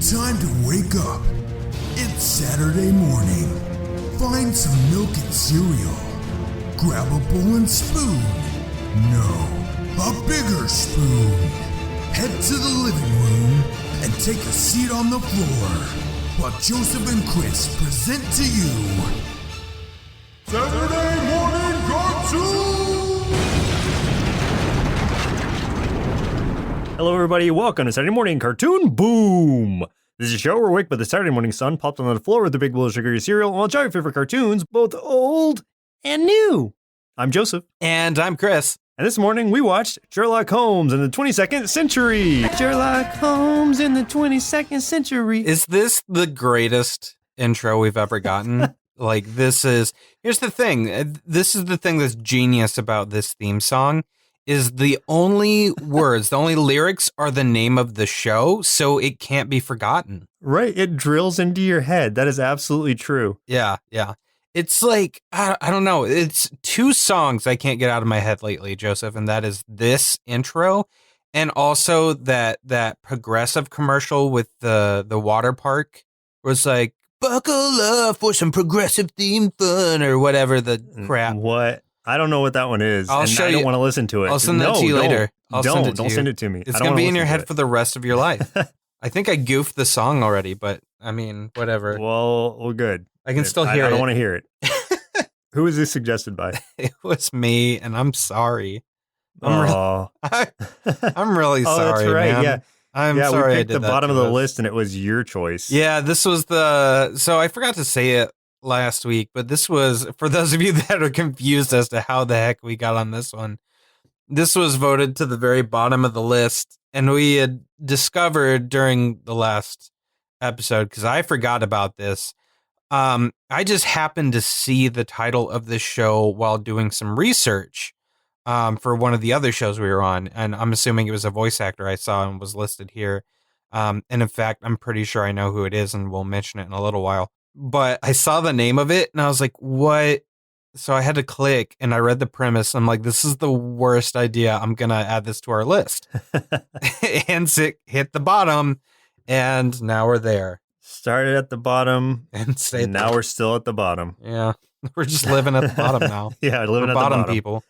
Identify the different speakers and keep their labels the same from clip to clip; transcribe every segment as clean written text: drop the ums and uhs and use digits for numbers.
Speaker 1: Time to wake up. It's Saturday morning. Find some milk and cereal. Grab a bowl and spoon. No, a bigger spoon. Head to the living room and take a seat on the floor while Joseph and Chris present to you Saturday Morning Cartoon!
Speaker 2: Hello everybody, welcome to Saturday Morning Cartoon Boom! This is a show where we're awake by the Saturday morning sun, popped on the floor with a big bowl of sugary cereal, and we'll try your favorite cartoons, both old and new. I'm Joseph.
Speaker 3: And I'm Chris.
Speaker 2: And this morning we watched Sherlock Holmes in the 22nd century. Sherlock Holmes in the 22nd century.
Speaker 3: Is this the greatest intro we've ever gotten? Here's the thing. This is the thing that's genius about this theme song. Is the only words, the only lyrics are the name of the show, so it can't be forgotten.
Speaker 2: Right, it drills into your head. That is absolutely true.
Speaker 3: Yeah. It's like, I don't know, it's two songs I can't get out of my head lately, Joseph, and that is this intro, and also that progressive commercial with the water park was like, buckle up for some progressive theme fun, or whatever the crap.
Speaker 2: What? I don't know what that one is.
Speaker 3: I'll show you.
Speaker 2: I don't want to listen to it.
Speaker 3: I'll send that to you later.
Speaker 2: Don't send it to me.
Speaker 3: It's going to be in your head for the rest of your life. I think I goofed the song already, but I mean, whatever.
Speaker 2: Well, good.
Speaker 3: I can still hear it.
Speaker 2: I don't want to hear it. Who was this suggested by?
Speaker 3: It was me, and I'm sorry.
Speaker 2: I'm really
Speaker 3: sorry,
Speaker 2: that's right.
Speaker 3: man.
Speaker 2: Yeah.
Speaker 3: I'm sorry.
Speaker 2: We picked the bottom of the list, and it was your choice.
Speaker 3: Yeah, this was so I forgot to say it last week, but this was, for those of you that are confused as to how the heck we got on this one, this was voted to the very bottom of the list, and we had discovered during the last episode, because I forgot about this, I just happened to see the title of this show while doing some research for one of the other shows we were on, and I'm assuming it was a voice actor I saw and was listed here, and in fact, I'm pretty sure I know who it is, and we'll mention it in a little while. But I saw the name of it and I was like, what? So I had to click and I read the premise. I'm like, this is the worst idea. I'm going to add this to our list. And it hit the bottom and now we're there.
Speaker 2: Started at the bottom
Speaker 3: and stayed
Speaker 2: now we're still at the bottom.
Speaker 3: Yeah. We're just living at the bottom now.
Speaker 2: Yeah, living at the bottom
Speaker 3: people.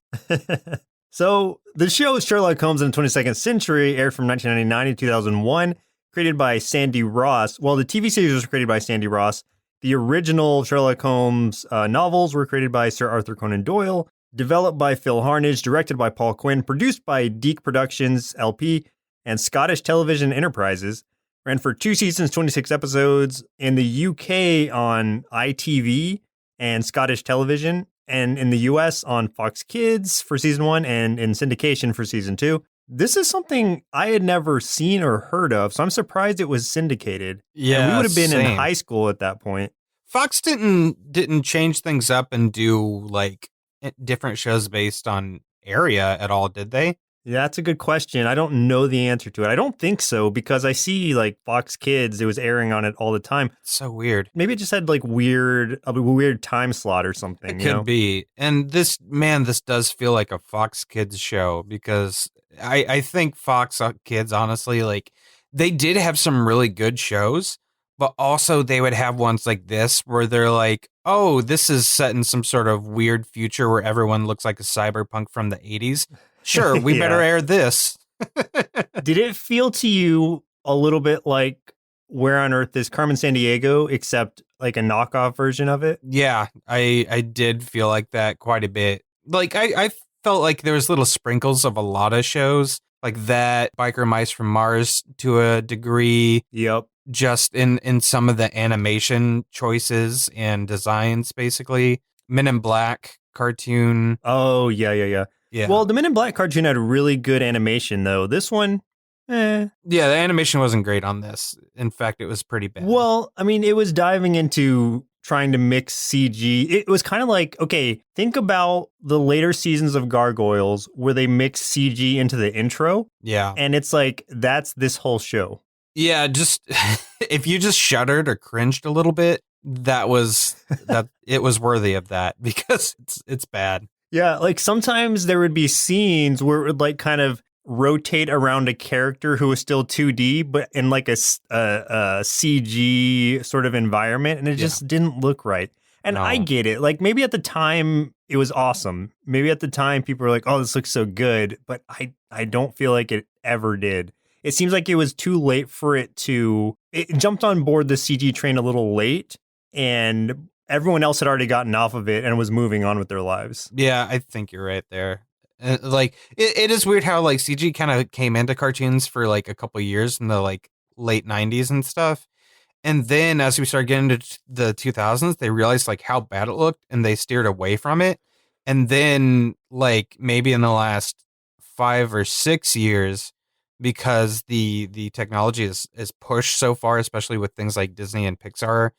Speaker 2: So the show Sherlock Holmes in the 22nd Century aired from 1999 to 2001, created by Sandy Ross. Well, the TV series was created by Sandy Ross. The original Sherlock Holmes novels were created by Sir Arthur Conan Doyle, developed by Phil Harnage, directed by Paul Quinn, produced by Deke Productions LP and Scottish Television Enterprises. Ran for 2 seasons, 26 episodes in the UK on ITV and Scottish Television, and in the US on Fox Kids for season 1 and in syndication for season 2. This is something I had never seen or heard of, so I'm surprised it was syndicated.
Speaker 3: Yeah,
Speaker 2: and we would have been
Speaker 3: same.
Speaker 2: in high school at that point.
Speaker 3: Fox didn't change things up and do like different shows based on area at all, did they?
Speaker 2: Yeah, that's a good question. I don't know the answer to it. I don't think so, because I see like Fox Kids, it was airing on it all the time.
Speaker 3: It's so weird.
Speaker 2: Maybe it just had like a weird time slot or something.
Speaker 3: It could be. And this does feel like a Fox Kids show, because I think Fox Kids, honestly, like they did have some really good shows, but also they would have ones like this where they're like, oh, this is set in some sort of weird future where everyone looks like a cyberpunk from the 80s. Sure, we better air this.
Speaker 2: Did it feel to you a little bit like Where on Earth is Carmen Sandiego, except like a knockoff version of it?
Speaker 3: Yeah, I did feel like that quite a bit. Like I felt like there was little sprinkles of a lot of shows like that, Biker Mice from Mars to a degree.
Speaker 2: Yep.
Speaker 3: Just in some of the animation choices and designs, basically. Men in Black cartoon.
Speaker 2: Oh, yeah. Well, the Men in Black cartoon had really good animation, though. This one,
Speaker 3: Yeah, the animation wasn't great on this. In fact, it was pretty bad.
Speaker 2: Well, I mean, it was diving into trying to mix CG. It was kind of like, okay, think about the later seasons of Gargoyles where they mix CG into the intro.
Speaker 3: Yeah.
Speaker 2: And it's like, that's this whole show.
Speaker 3: Yeah, just if you just shuddered or cringed a little bit, it was worthy of that, because it's bad.
Speaker 2: Yeah, like sometimes there would be scenes where it would like kind of rotate around a character who was still 2D, but in like a CG sort of environment, and it just didn't look right. And
Speaker 3: No.
Speaker 2: I get it. Like maybe at the time it was awesome. Maybe at the time people were like, "Oh, this looks so good," but I don't feel like it ever did. It seems like it was too late for it to. It jumped on board the CG train a little late, and everyone else had already gotten off of it and was moving on with their lives.
Speaker 3: Yeah, I think you're right there. Like it is weird how like CG kind of came into cartoons for like a couple years in the like late 90s and stuff. And then as we started getting into the 2000s, they realized like how bad it looked and they steered away from it. And then like maybe in the last 5 or 6 years, because the technology is pushed so far, especially with things like Disney and Pixar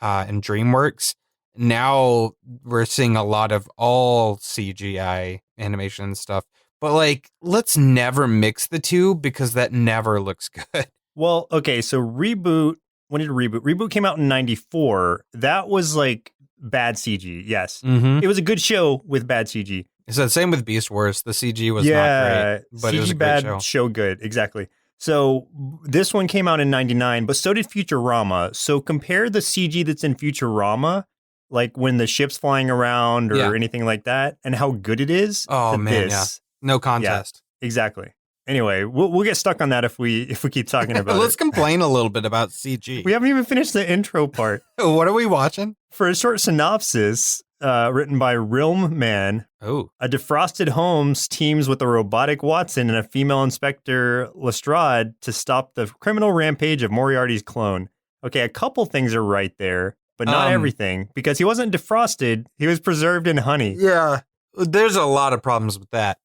Speaker 3: and DreamWorks, now we're seeing a lot of all CGI animation and stuff. But like, let's never mix the two because that never looks good.
Speaker 2: Well, okay, so Reboot. When did Reboot? Reboot came out in 94. That was like bad CG. Yes.
Speaker 3: Mm-hmm.
Speaker 2: It was a good show with bad CG.
Speaker 3: So same with Beast Wars. The CG was not great, but
Speaker 2: CG
Speaker 3: it was a
Speaker 2: bad,
Speaker 3: great show.
Speaker 2: show good. Exactly. So this one came out in 99, but so did Futurama. So compare the CG that's in Futurama, like when the ship's flying around or anything like that, and how good it is.
Speaker 3: Oh
Speaker 2: to
Speaker 3: man,
Speaker 2: this.
Speaker 3: No contest.
Speaker 2: Yeah, exactly. Anyway, we'll get stuck on that if we keep talking about
Speaker 3: Let's
Speaker 2: it.
Speaker 3: complain a little bit about CG.
Speaker 2: We haven't even finished the intro part.
Speaker 3: What are we watching?
Speaker 2: For a short synopsis, written by Realm Man, a defrosted Holmes teams with a robotic Watson and a female Inspector Lestrade to stop the criminal rampage of Moriarty's clone. Okay, a couple things are right there, but not everything, because he wasn't defrosted, he was preserved in honey.
Speaker 3: Yeah, there's a lot of problems with that.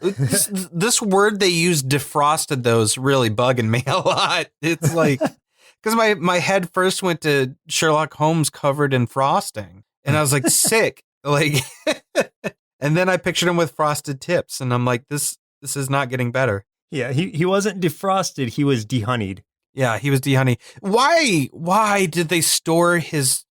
Speaker 3: This word they use, defrosted, though, is really bugging me a lot. It's like, because my head first went to Sherlock Holmes covered in frosting, and I was like, sick. Like, and then I pictured him with frosted tips, and I'm like, this is not getting better.
Speaker 2: Yeah, he wasn't defrosted, he was dehoneyed.
Speaker 3: Yeah, he was dehoneyed. Why did they store his...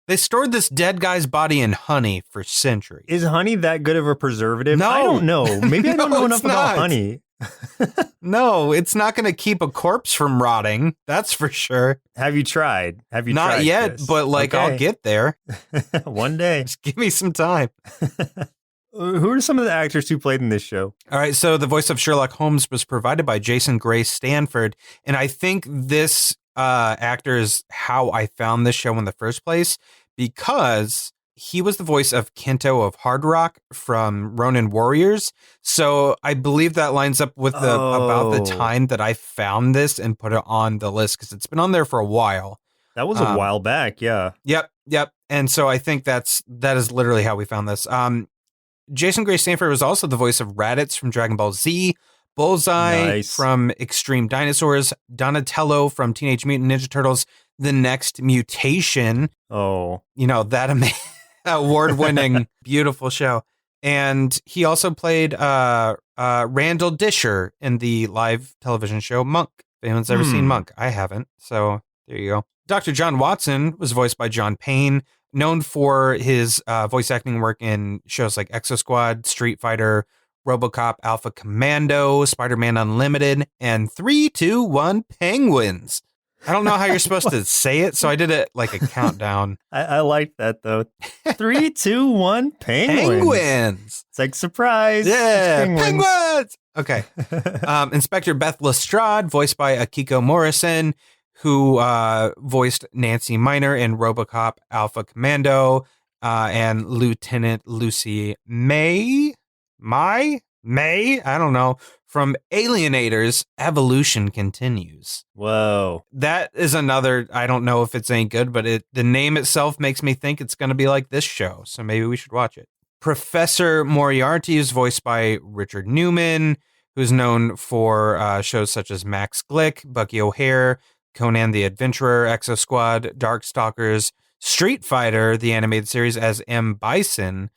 Speaker 3: They stored this dead guy's body in honey for centuries.
Speaker 2: Is honey that good of a preservative?
Speaker 3: No.
Speaker 2: I don't know. Maybe I don't know enough about honey.
Speaker 3: No, it's not going to keep a corpse from rotting. That's for sure.
Speaker 2: Have you tried?
Speaker 3: Not yet,
Speaker 2: Chris?
Speaker 3: but like, okay. I'll get there.
Speaker 2: One day.
Speaker 3: Just give me some time.
Speaker 2: Who are some of the actors who played in this show?
Speaker 3: All right, so the voice of Sherlock Holmes was provided by Jason Gray Stanford, and I think this actor is how I found this show in the first place, because he was the voice of Kento of Hard Rock from Ronin Warriors. So I believe that lines up with about the time that I found this and put it on the list, because it's been on there for a while.
Speaker 2: That was a while back, yeah.
Speaker 3: Yep. And so I think that is literally how we found this. Jason Gray Stanford was also the voice of Raditz from Dragon Ball Z, Bullseye from Extreme Dinosaurs, Donatello from Teenage Mutant Ninja Turtles, The Next Mutation.
Speaker 2: Oh.
Speaker 3: You know, that award-winning, beautiful show. And he also played Randall Disher in the live television show Monk. If anyone's ever seen Monk, I haven't. So there you go. Dr. John Watson was voiced by John Payne, known for his voice acting work in shows like Exo Squad, Street Fighter, RoboCop, Alpha Commando, Spider-Man Unlimited, and 3, 2, 1 Penguins. I don't know how you're supposed to say it, so I did it like a countdown.
Speaker 2: I like that, though. 3, 2, 1 Penguins.
Speaker 3: Penguins.
Speaker 2: It's like, surprise.
Speaker 3: Yeah, Penguins. Okay. Inspector Beth Lestrade, voiced by Akiko Morrison, who voiced Nancy Minor in RoboCop, Alpha Commando, and Lieutenant Lucy May, I don't know, from Alienators, Evolution Continues.
Speaker 2: Whoa.
Speaker 3: That is another, I don't know if it's any good, but the name itself makes me think it's going to be like this show, so maybe we should watch it. Professor Moriarty is voiced by Richard Newman, who's known for shows such as Max Glick, Bucky O'Hare, Conan the Adventurer, Exo Squad, Darkstalkers, Street Fighter, the animated series, as M. Bison,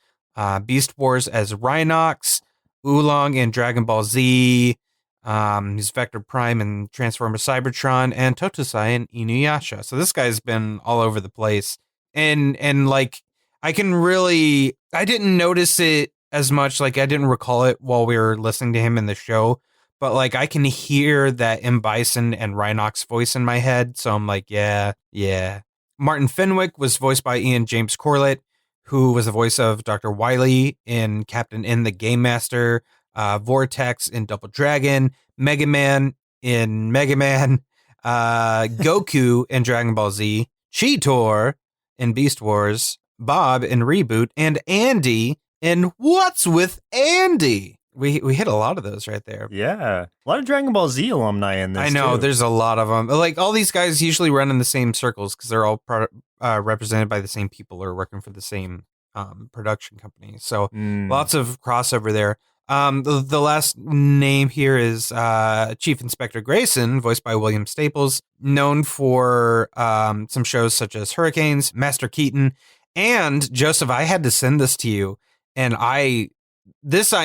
Speaker 3: Beast Wars as Rhinox, Oolong in Dragon Ball Z, he's Vector Prime in Transformers Cybertron, and Totosai in Inuyasha. So this guy's been all over the place. And like, I didn't notice it as much. Like, I didn't recall it while we were listening to him in the show, but like I can hear that M. Bison and Rhinox voice in my head. So I'm like, yeah. Martin Fenwick was voiced by Ian James Corlett, who was the voice of Dr. Wily in Captain N the Game Master, Vortex in Double Dragon, Mega Man in Mega Man, Goku in Dragon Ball Z, Cheetor in Beast Wars, Bob in Reboot, and Andy in What's with Andy? We hit a lot of those right there.
Speaker 2: Yeah. A lot of Dragon Ball Z alumni in this,
Speaker 3: I know,
Speaker 2: too.
Speaker 3: there's a lot of them. Like, all these guys usually run in the same circles because they're all represented by the same people or working for the same production company. So lots of crossover there. The last name here is Chief Inspector Grayson, voiced by William Staples, known for some shows such as Hurricanes, Master Keaton, and Joseph, I had to send this to you, and I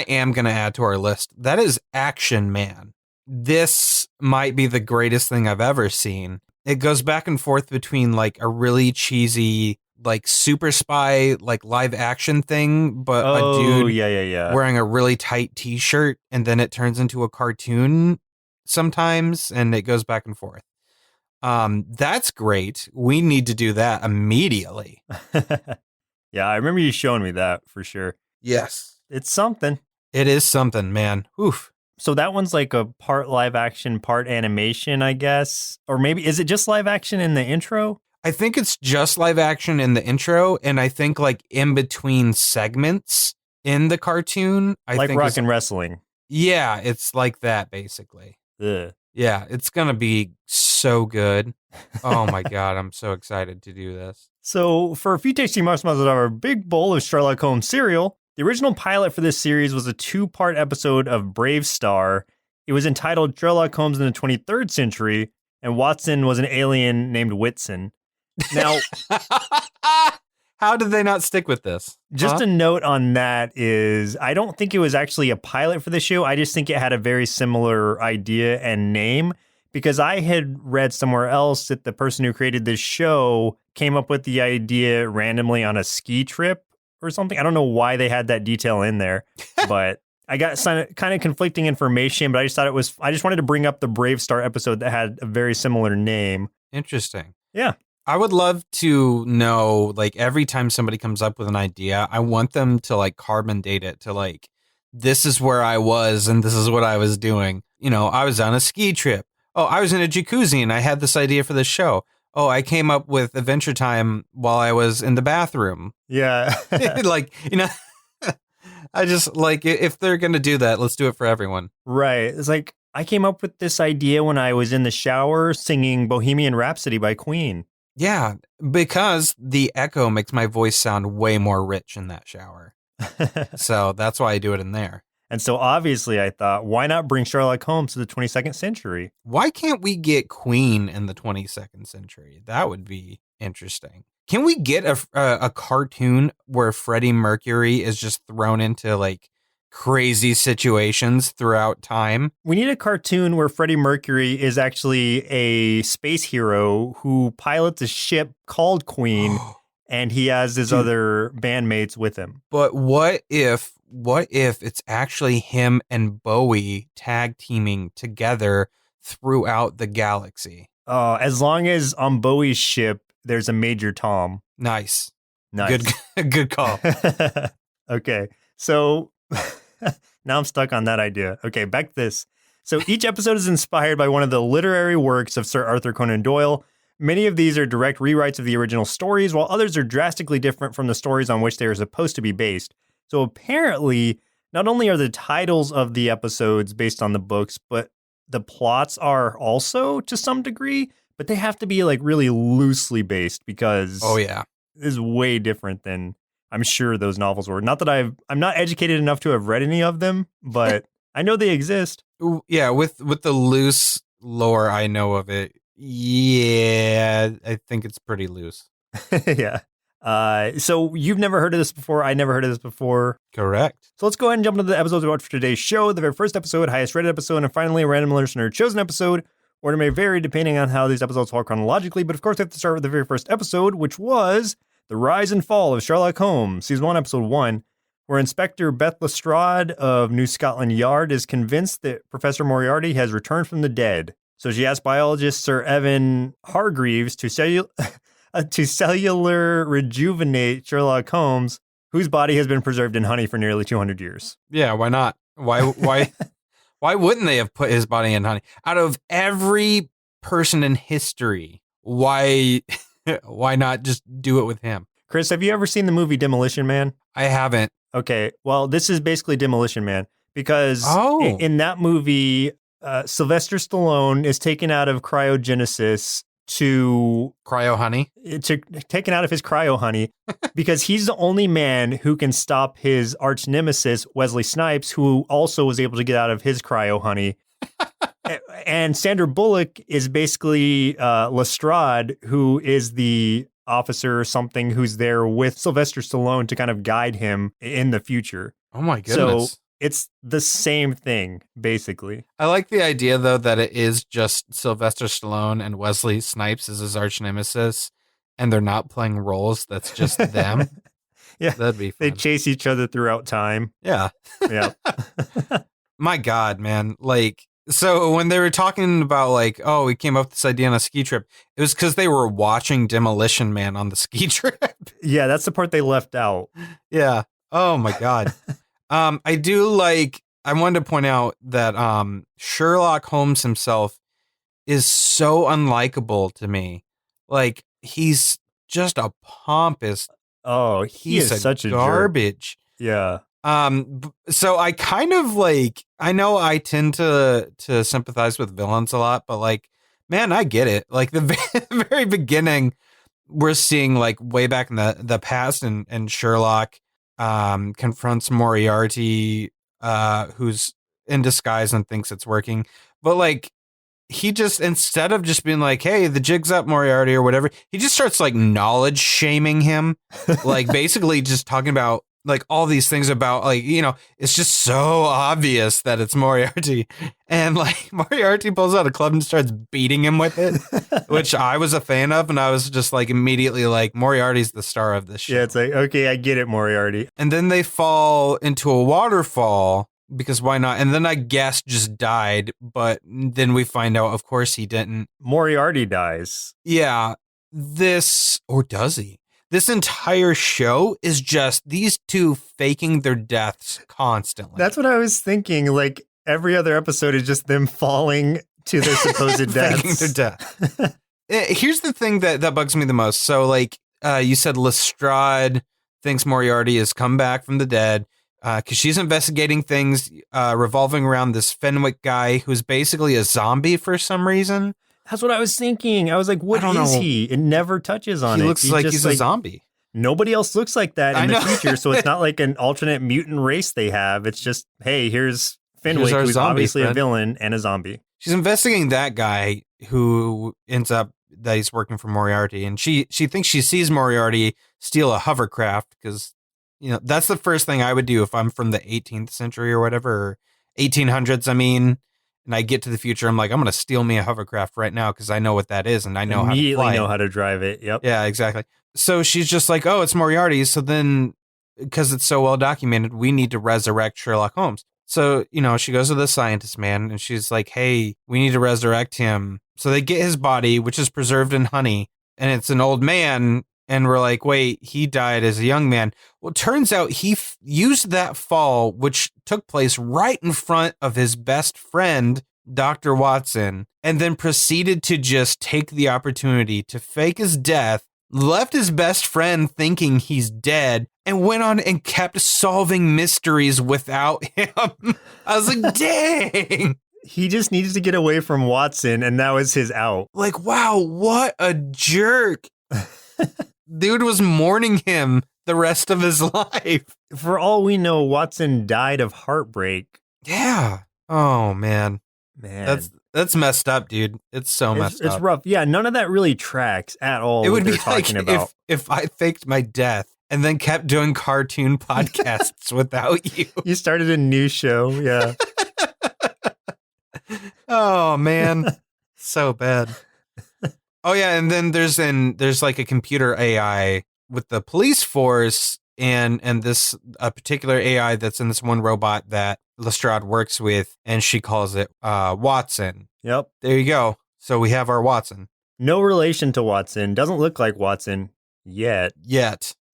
Speaker 3: am going to add to our list. That is Action Man. This might be the greatest thing I've ever seen. It goes back and forth between like a really cheesy, like super spy, like live action thing, but a dude wearing a really tight t-shirt, and then it turns into a cartoon sometimes, and it goes back and forth. That's great. We need to do that immediately.
Speaker 2: Yeah, I remember you showing me that for sure.
Speaker 3: Yes.
Speaker 2: It's something.
Speaker 3: It is something, man. Oof.
Speaker 2: So that one's like a part live action, part animation, I guess. Or maybe, is it just live action in the intro?
Speaker 3: I think it's just live action in the intro, and I think like in between segments in the cartoon, I think
Speaker 2: Rock and Wrestling.
Speaker 3: Yeah, it's like that basically.
Speaker 2: Ugh.
Speaker 3: Yeah, it's gonna be so good. Oh my god, I'm so excited to do this.
Speaker 2: So for a few tasty marshmallows out of our big bowl of Sherlock Holmes cereal, the original pilot for this series was a 2-part episode of Brave Star. It was entitled Sherlock Holmes in the 23rd Century, and Watson was an alien named Whitson. Now,
Speaker 3: how did they not stick with this?
Speaker 2: Just a note on that is, I don't think it was actually a pilot for the show. I just think it had a very similar idea and name, because I had read somewhere else that the person who created this show came up with the idea randomly on a ski trip or something. I don't know why they had that detail in there, but I got kind of conflicting information, but I just thought I just wanted to bring up the Brave Star episode that had a very similar name.
Speaker 3: Interesting.
Speaker 2: Yeah.
Speaker 3: I would love to know, like, every time somebody comes up with an idea, I want them to like carbon date it to like, this is where I was and this is what I was doing. You know, I was on a ski trip. Oh, I was in a jacuzzi and I had this idea for this show. Oh, I came up with Adventure Time while I was in the bathroom.
Speaker 2: Yeah.
Speaker 3: Like, you know, I just like, if they're going to do that, let's do it for everyone.
Speaker 2: Right. It's like, I came up with this idea when I was in the shower singing Bohemian Rhapsody by Queen.
Speaker 3: Yeah, because the echo makes my voice sound way more rich in that shower. So that's why I do it in there.
Speaker 2: And so obviously I thought, why not bring Sherlock Holmes to the 22nd century?
Speaker 3: Why can't we get Queen in the 22nd century? That would be interesting. Can we get a cartoon where Freddie Mercury is just thrown into like crazy situations throughout time?
Speaker 2: We need a cartoon where Freddie Mercury is actually a space hero who pilots a ship called Queen, and he has his other bandmates with him.
Speaker 3: But what if it's actually him and Bowie tag teaming together throughout the galaxy?
Speaker 2: As long as on Bowie's ship, there's a Major Tom.
Speaker 3: Nice. Good call.
Speaker 2: Okay, so now I'm stuck on that idea. Okay, back to this. So each episode is inspired by one of the literary works of Sir Arthur Conan Doyle. Many of these are direct rewrites of the original stories, while others are drastically different from the stories on which they are supposed to be based. So apparently, not only are the titles of the episodes based on the books, but the plots are also to some degree, but they have to be like really loosely based because this is way different than I'm sure those novels were. Not that I'm not educated enough to have read any of them, but I know they exist.
Speaker 3: Yeah, with the loose lore I know of it, yeah, I think it's pretty loose.
Speaker 2: Yeah. So you've never heard of this before. I never heard of this before.
Speaker 3: Correct.
Speaker 2: So let's go ahead and jump into the episodes we watched for today's show. The very first episode, highest rated episode, and finally a random listener chosen episode. Order may vary depending on how these episodes fall chronologically, but of course we have to start with the very first episode, which was The Rise and Fall of Sherlock Holmes, Season 1, Episode 1, where Inspector Beth Lestrade of New Scotland Yard is convinced that Professor Moriarty has returned from the dead. So she asks biologist Sir Evan Hargreaves to cellular rejuvenate Sherlock Holmes, whose body has been preserved in honey for nearly 200 years.
Speaker 3: Yeah, why not? Why wouldn't they have put his body in honey? Out of every person in history, why not just do it with him?
Speaker 2: Chris, have you ever seen the movie Demolition Man?
Speaker 3: I haven't.
Speaker 2: Okay, well, this is basically Demolition Man because in that movie, Sylvester Stallone is taken out of cryogenesis to taken out of his cryo honey because he's the only man who can stop his arch nemesis Wesley Snipes, who also was able to get out of his cryo honey. And Sandra Bullock is basically Lestrade, who is the officer or something who's there with Sylvester Stallone to kind of guide him in the future.
Speaker 3: Oh my goodness.
Speaker 2: So it's the same thing, basically.
Speaker 3: I like the idea, though, that it is just Sylvester Stallone and Wesley Snipes as his arch nemesis, and they're not playing roles. That's just them.
Speaker 2: Yeah.
Speaker 3: That'd be fun.
Speaker 2: They chase each other throughout time.
Speaker 3: Yeah.
Speaker 2: Yeah.
Speaker 3: My God, man. Like, so when they were talking about like, oh, we came up with this idea on a ski trip, it was because they were watching Demolition Man on the ski trip.
Speaker 2: Yeah, that's the part they left out.
Speaker 3: Yeah. Oh my God. I wanted to point out that Sherlock Holmes himself is so unlikable to me. Like, he's just a pompous.
Speaker 2: Oh, he's such a
Speaker 3: garbage.
Speaker 2: Jerk. Yeah.
Speaker 3: So I kind of like, I know I tend to sympathize with villains a lot, but like, man, I get it. Like the very beginning, we're seeing like way back in the past, and Sherlock confronts Moriarty, who's in disguise and thinks it's working. But like, he just, instead of just being like, hey, the jig's up, Moriarty, or whatever, he just starts like knowledge shaming him. Like basically just talking about like all these things about like, you know, it's just so obvious that it's Moriarty. And like Moriarty pulls out a club and starts beating him with it, which I was a fan of. And I was just like immediately like, Moriarty's the star of this show.
Speaker 2: Yeah, it's like, okay, I get it, Moriarty.
Speaker 3: And then they fall into a waterfall because why not? And then I guess just died. But then we find out, of course, he didn't.
Speaker 2: Moriarty dies.
Speaker 3: Yeah. Or does he? This entire show is just these two faking their deaths constantly.
Speaker 2: That's what I was thinking. Like every other episode is just them falling to their supposed deaths.
Speaker 3: Faking their death. Here's the thing that bugs me the most. So like you said, Lestrade thinks Moriarty has come back from the dead because she's investigating things revolving around this Fenwick guy who's basically a zombie for some reason.
Speaker 2: That's what I was thinking. I was like, what is he? It never touches on it.
Speaker 3: He looks like he's a zombie.
Speaker 2: Nobody else looks like that in the future, so it's not like an alternate mutant race they have. It's just, hey, here's Fenwick, who's obviously a villain and a zombie.
Speaker 3: She's investigating that guy who ends up that he's working for Moriarty, and she thinks she sees Moriarty steal a hovercraft because, you know, that's the first thing I would do if I'm from the 18th century or whatever, or 1800s, I mean. And I get to the future, I'm like, I'm going to steal me a hovercraft right now because I know what that is and I know
Speaker 2: immediately
Speaker 3: how to fly.
Speaker 2: Know how to drive it. Yep.
Speaker 3: Yeah, exactly. So she's just like, oh, it's Moriarty. So then, because it's so well documented, we need to resurrect Sherlock Holmes. So, you know, she goes to the scientist man and she's like, hey, we need to resurrect him. So they get his body, which is preserved in honey, and it's an old man. And we're like, wait, he died as a young man. Well, it turns out he used that fall, which took place right in front of his best friend, Dr. Watson, and then proceeded to just take the opportunity to fake his death, left his best friend thinking he's dead, and went on and kept solving mysteries without him. I was like, dang.
Speaker 2: He just needed to get away from Watson, and that was his out.
Speaker 3: Like, wow, what a jerk. Dude was mourning him the rest of his life.
Speaker 2: For all we know, Watson died of heartbreak.
Speaker 3: Yeah. Oh, man. That's messed up, dude. It's so messed up.
Speaker 2: It's rough. Yeah, none of that really tracks at all.
Speaker 3: It would be
Speaker 2: like
Speaker 3: about. If I faked my death and then kept doing cartoon podcasts without you.
Speaker 2: You started a new show. Yeah.
Speaker 3: Oh, man. So bad. Oh yeah, and then there's like a computer AI with the police force and this a particular AI that's in this one robot that Lestrade works with, and she calls it Watson.
Speaker 2: Yep.
Speaker 3: There you go. So we have our Watson.
Speaker 2: No relation to Watson. Doesn't look like Watson yet.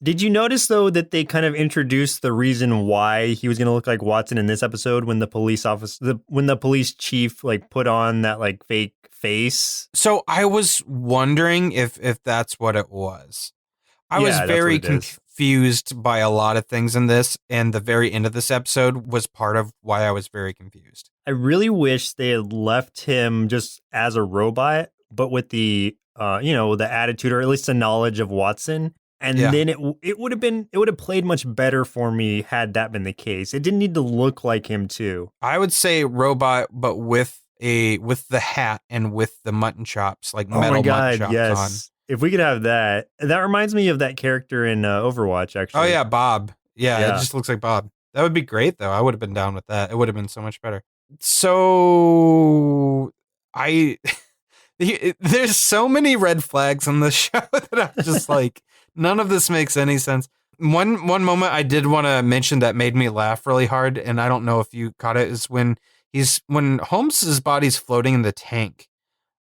Speaker 2: Did you notice, though, that they kind of introduced the reason why he was going to look like Watson in this episode when the police chief like put on that like fake face?
Speaker 3: So I was wondering if that's what it was. I was very confused by a lot of things in this, and the very end of this episode was part of why I was very confused.
Speaker 2: I really wish they had left him just as a robot, but with the the attitude or at least the knowledge of Watson. And then it would have played much better for me had that been the case. It didn't need to look like him too.
Speaker 3: I would say robot, but with the hat and with the mutton chops, like metal mutton chops on.
Speaker 2: If we could have that. That reminds me of that character in Overwatch, actually.
Speaker 3: Oh yeah, Bob. Yeah, it just looks like Bob. That would be great though. I would have been down with that. It would have been so much better. So there's so many red flags on this show that I'm just like, none of this makes any sense. One moment I did want to mention that made me laugh really hard, and I don't know if you caught it, is when Holmes's body's floating in the tank.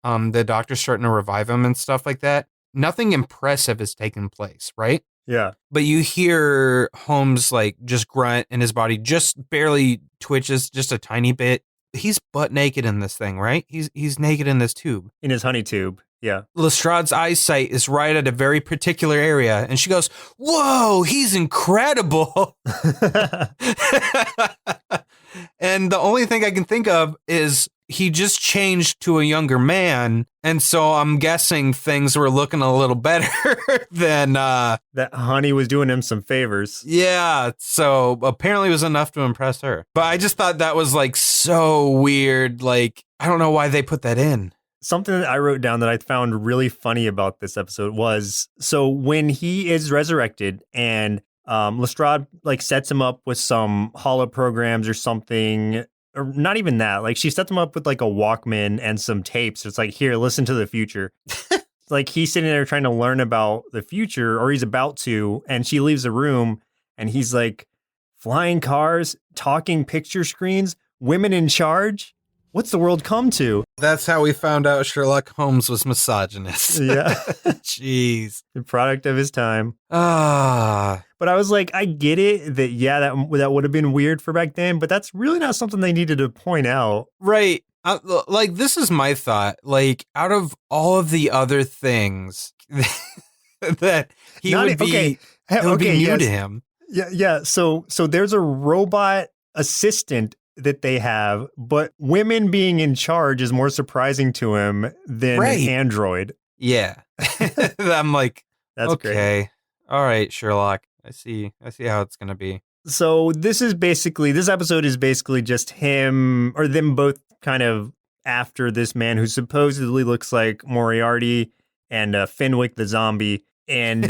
Speaker 3: The doctor's starting to revive him and stuff like that. Nothing impressive has taken place, right?
Speaker 2: Yeah.
Speaker 3: But you hear Holmes like just grunt, and his body just barely twitches just a tiny bit. He's butt naked in this thing, right? He's naked in this tube.
Speaker 2: In his honey tube. Yeah.
Speaker 3: Lestrade's eyesight is right at a very particular area, and she goes, "Whoa, he's incredible." And the only thing I can think of is he just changed to a younger man, and so I'm guessing things were looking a little better than
Speaker 2: that honey was doing him some favors.
Speaker 3: Yeah, so apparently it was enough to impress her. But I just thought that was like so weird. Like, I don't know why they put that in.
Speaker 2: Something that I wrote down that I found really funny about this episode was, so when he is resurrected and Lestrade like sets him up with some holo programs or something, or not even that, like she sets him up with like a Walkman and some tapes. It's like, here, listen to the future. Like he's sitting there trying to learn about the future, or he's about to, and she leaves the room and he's like, flying cars, talking picture screens, women in charge. What's the world come to?
Speaker 3: That's how we found out Sherlock Holmes was misogynist.
Speaker 2: Yeah.
Speaker 3: Jeez.
Speaker 2: The product of his time.
Speaker 3: Ah.
Speaker 2: But I was like, I get it that, yeah, that would have been weird for back then, but that's really not something they needed to point out.
Speaker 3: Right. Like, this is my thought. Like, out of all of the other things that he would be new to him.
Speaker 2: Yeah. So there's a robot assistant that they have, but women being in charge is more surprising to him than an android.
Speaker 3: Yeah. I'm like,
Speaker 2: that's
Speaker 3: okay.
Speaker 2: Great.
Speaker 3: All right, Sherlock. I see how it's going to be.
Speaker 2: So this episode is basically just him or them both kind of after this man who supposedly looks like Moriarty and Fenwick the zombie. And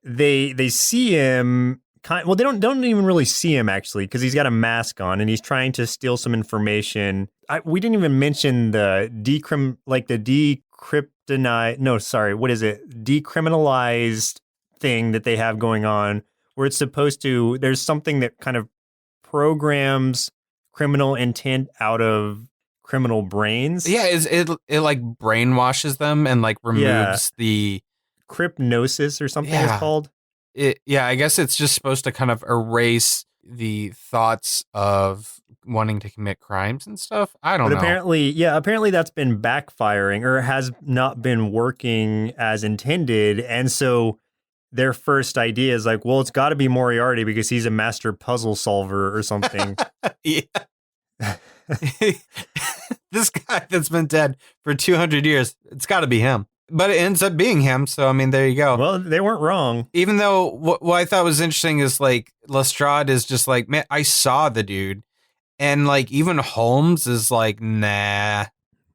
Speaker 2: they see him. Well, they don't even really see him, actually, because he's got a mask on and he's trying to steal some information. We didn't even mention the decriminalized thing that they have going on, where it's supposed to, there's something that kind of programs criminal intent out of criminal brains.
Speaker 3: Yeah, it like brainwashes them and like removes the
Speaker 2: crypnosis or something it's called.
Speaker 3: I guess it's just supposed to kind of erase the thoughts of wanting to commit crimes and stuff. I don't know.
Speaker 2: Apparently that's been backfiring or has not been working as intended. And so their first idea is like, well, it's got to be Moriarty because he's a master puzzle solver or something.
Speaker 3: Yeah. This guy that's been dead for 200 years, it's got to be him. But it ends up being him, so I mean, there you go.
Speaker 2: Well, they weren't wrong.
Speaker 3: Even though what I thought was interesting is like Lestrade is just like, man, I saw the dude, and like even Holmes is like, nah,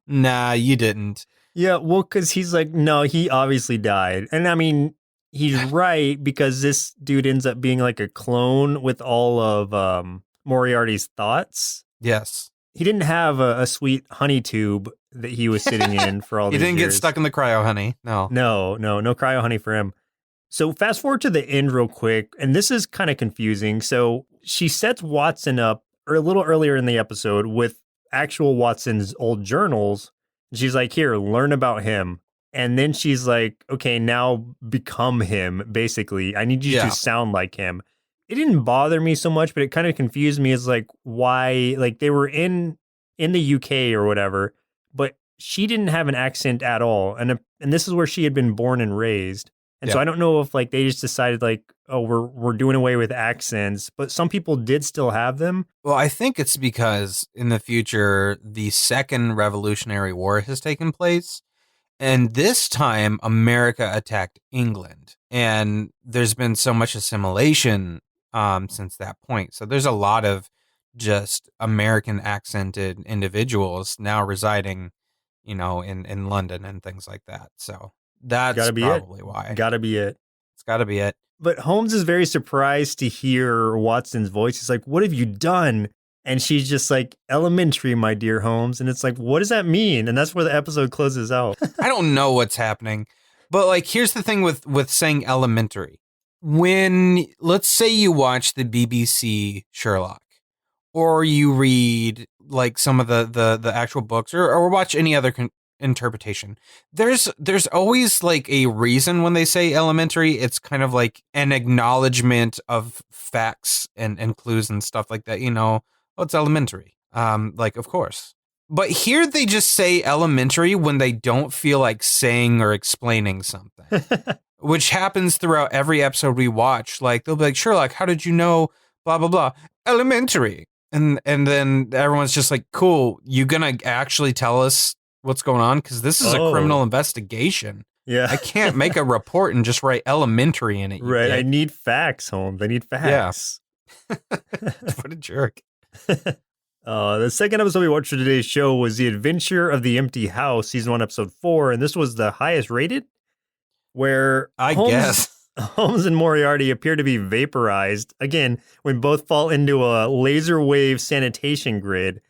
Speaker 3: you didn't.
Speaker 2: Yeah, well, because he's like, no, he obviously died, and I mean, he's right because this dude ends up being like a clone with all of Moriarty's thoughts.
Speaker 3: Yes.
Speaker 2: He didn't have a sweet honey tube that he was sitting in for all these years.
Speaker 3: He didn't get stuck in the cryo honey. No,
Speaker 2: cryo honey for him. So fast forward to the end real quick, and this is kind of confusing. So she sets Watson up a little earlier in the episode with actual Watson's old journals. She's like, here, learn about him. And then she's like, okay, now become him, basically. I need you
Speaker 3: Yeah.
Speaker 2: to sound like him. It didn't bother me so much, but it kind of confused me as like why, like they were in the UK or whatever, but she didn't have an accent at all. And this is where she had been born and raised. And so
Speaker 3: Yeah.
Speaker 2: I don't know if like they just decided like, oh, we're doing away with accents, but some people did still have them.
Speaker 3: Well, I think it's because in the future, the second Revolutionary War has taken place. And this time, America attacked England. And there's been so much assimilation since that point. So there's a lot of just American accented individuals now residing, in London and things like that. So that's
Speaker 2: Gotta be
Speaker 3: probably why.
Speaker 2: Gotta be it.
Speaker 3: It's got to be it.
Speaker 2: But Holmes is very surprised to hear Watson's voice. He's like, what have you done? And she's just like, elementary, my dear Holmes. And it's like, what does that mean? And that's where the episode closes out.
Speaker 3: I don't know what's happening. But like, here's the thing with saying elementary. When, let's say you watch the BBC Sherlock, or you read like some of the actual books, or watch any other interpretation, there's always like a reason when they say elementary. It's kind of like an acknowledgement of facts and clues and stuff like that. Oh, it's elementary. Like, of course. But here they just say elementary when they don't feel like saying or explaining something, which happens throughout every episode we watch. Like, they'll be like, Sherlock, how did you know? Blah, blah, blah. Elementary. And then everyone's just like, cool, you gonna actually tell us what's going on? Because this is a criminal investigation.
Speaker 2: Yeah.
Speaker 3: I can't make a report and just write elementary in it.
Speaker 2: Right. I need facts, Holmes. I need facts.
Speaker 3: Yeah. What a jerk.
Speaker 2: The second episode we watched for today's show was The Adventure of the Empty House, season 1, episode 4. And this was the highest rated, where Holmes and Moriarty appear to be vaporized, again, when both fall into a laser wave sanitation grid.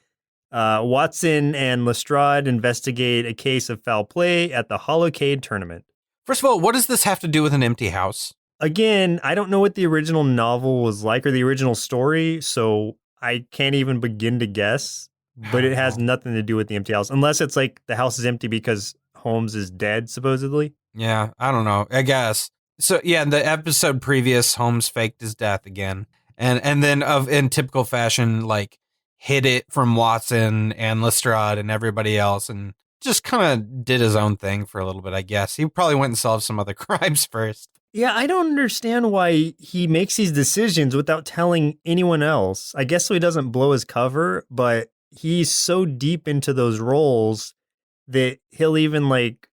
Speaker 2: Watson and Lestrade investigate a case of foul play at the Hollowcade tournament.
Speaker 3: First of all, what does this have to do with an empty house?
Speaker 2: Again, I don't know what the original novel was like or the original story, so I can't even begin to guess. But it has nothing to do with the empty house, unless it's like the house is empty because Holmes is dead, supposedly.
Speaker 3: Yeah, I don't know. I guess. So, yeah, the episode previous, Holmes faked his death again. And then in typical fashion, like, hid it from Watson and Lestrade and everybody else, and just kind of did his own thing for a little bit, I guess. He probably went and solved some other crimes first.
Speaker 2: Yeah, I don't understand why he makes these decisions without telling anyone else. I guess so he doesn't blow his cover, but he's so deep into those roles that he'll even like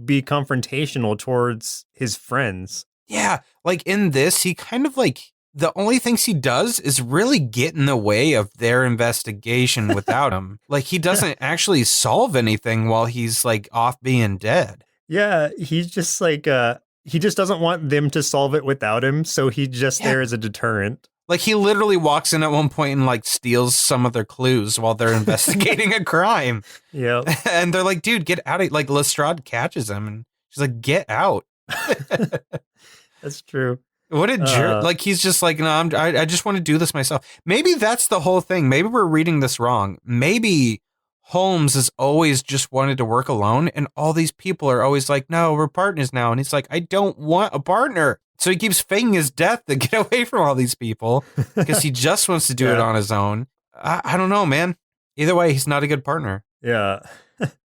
Speaker 2: be confrontational towards his friends.
Speaker 3: Yeah, like in this, he kind of like, the only things he does is really get in the way of their investigation without him. Like, he doesn't actually solve anything while he's like off being dead.
Speaker 2: Yeah, he's just like, he just doesn't want them to solve it without him. So he's just there as a deterrent.
Speaker 3: Like, he literally walks in at one point and like steals some of their clues while they're investigating a crime.
Speaker 2: Yeah.
Speaker 3: And they're like, dude, get out of, like, Lestrade catches him and she's like, get out.
Speaker 2: That's true.
Speaker 3: What a jerk. Like, he's just like, no, I just want to do this myself. Maybe that's the whole thing. Maybe we're reading this wrong. Maybe Holmes has always just wanted to work alone, and all these people are always like, no, we're partners now. And he's like, I don't want a partner. So he keeps faking his death to get away from all these people because he just wants to do it on his own. I don't know, man. Either way, he's not a good partner.
Speaker 2: Yeah.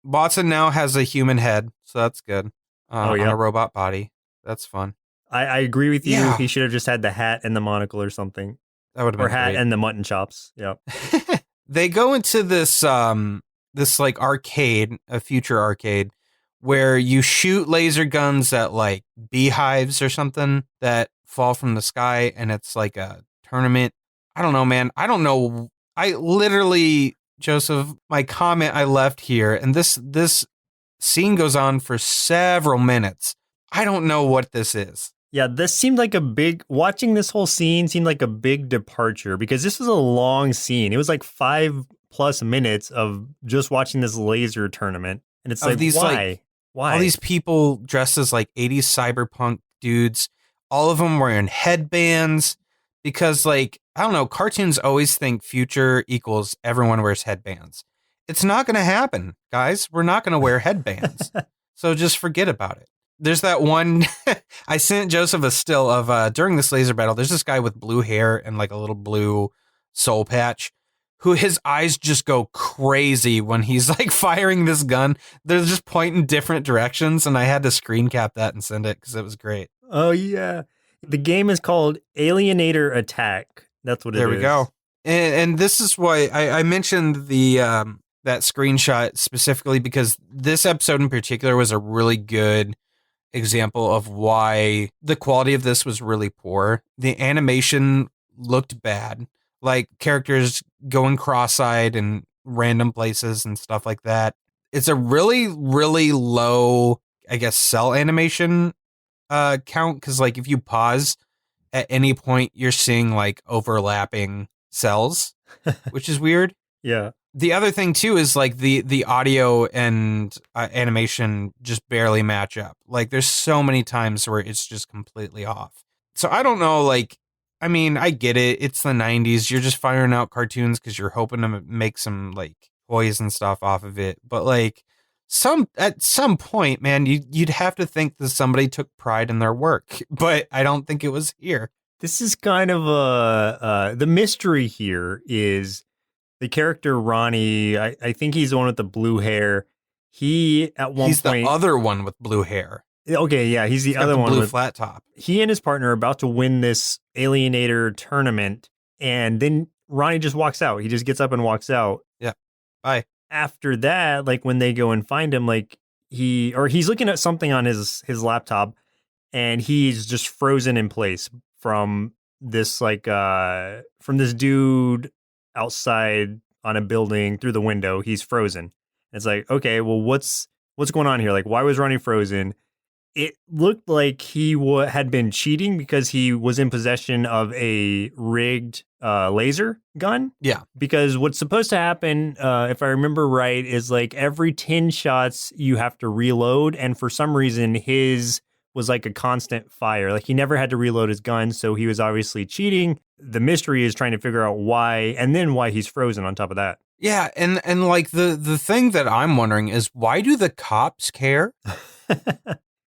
Speaker 3: Watson now has a human head, so that's good. On a robot body. That's fun.
Speaker 2: I agree with you.
Speaker 3: Yeah.
Speaker 2: He should have just had the hat and the monocle or something.
Speaker 3: That would have been
Speaker 2: Or hat
Speaker 3: great.
Speaker 2: and the mutton chops. Yep.
Speaker 3: They go into this like arcade, a future arcade, where you shoot laser guns at like beehives or something that fall from the sky, and it's like a tournament. I don't know, man. I don't know. I literally, Joseph, my comment I left here, and this scene goes on for several minutes. I don't know what this is.
Speaker 2: Yeah, this seemed like watching this whole scene seemed like a big departure because this was a long scene. It was like 5+ minutes of just watching this laser tournament. And it's like, why? Why?
Speaker 3: All these people dressed as like 80s cyberpunk dudes, all of them wearing headbands, because like, I don't know, cartoons always think future equals everyone wears headbands. It's not going to happen, guys. We're not going to wear headbands. So just forget about it. There's that one, I sent Joseph a still of during this laser battle, there's this guy with blue hair and like a little blue soul patch who his eyes just go crazy when he's like firing this gun. They're just pointing different directions, and I had to screen cap that and send it because it was great.
Speaker 2: Oh, yeah. The game is called Alienator Attack. That's what it is.
Speaker 3: There we go. And this is why I mentioned the that screenshot specifically, because this episode in particular was a really good example of why the quality of this was really poor. The animation looked bad, like characters going cross-eyed in random places and stuff like that. It's a really, really low, I guess, cell animation count, because like if you pause at any point, you're seeing like overlapping cells, which is weird.
Speaker 2: Yeah.
Speaker 3: The other thing too is like the audio and animation just barely match up. Like there's so many times where it's just completely off. So I don't know, like, I mean, I get it. It's the 90s. You're just firing out cartoons because you're hoping to make some like toys and stuff off of it. But like at some point, man, you'd have to think that somebody took pride in their work. But I don't think it was here.
Speaker 2: This is kind of the mystery here is the character Ronnie. I think he's the one with the blue hair. He at one
Speaker 3: He's
Speaker 2: point,
Speaker 3: the other one with blue hair.
Speaker 2: Okay, yeah, he's the other
Speaker 3: the
Speaker 2: one
Speaker 3: blue
Speaker 2: with
Speaker 3: flat top.
Speaker 2: He and his partner are about to win this Alienator tournament, and then Ronnie just walks out. He just gets up and walks out.
Speaker 3: Yeah, bye.
Speaker 2: After that, like when they go and find him, like he's looking at something on his laptop, and he's just frozen in place from this from this dude outside on a building through the window. He's frozen. It's like, okay, well, what's going on here? Like, why was Ronnie frozen? It looked like he had been cheating because he was in possession of a rigged laser gun.
Speaker 3: Yeah.
Speaker 2: Because what's supposed to happen, if I remember right, is like every 10 shots you have to reload. And for some reason, his was like a constant fire. Like he never had to reload his gun. So he was obviously cheating. The mystery is trying to figure out why, and then why he's frozen on top of that.
Speaker 3: Yeah. And like the thing that I'm wondering is, why do the cops care?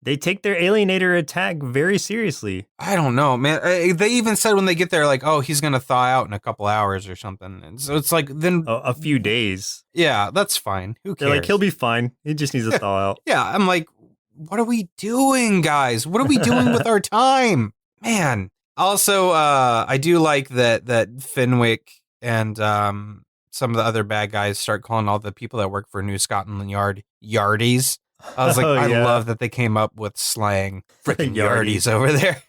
Speaker 2: They take their Alienator Attack very seriously.
Speaker 3: I don't know, man. They even said when they get there, like, oh, he's going to thaw out in a couple hours or something. And so it's like, then
Speaker 2: A few days.
Speaker 3: Yeah, that's fine. Who cares?
Speaker 2: They're like, he'll be fine. He just needs to thaw out.
Speaker 3: Yeah, I'm like, what are we doing, guys? What are we doing with our time? Man. Also, I do like that Fenwick and some of the other bad guys start calling all the people that work for New Scotland Yard yardies. I was like, I love that they came up with slang. Freaking yardies over there.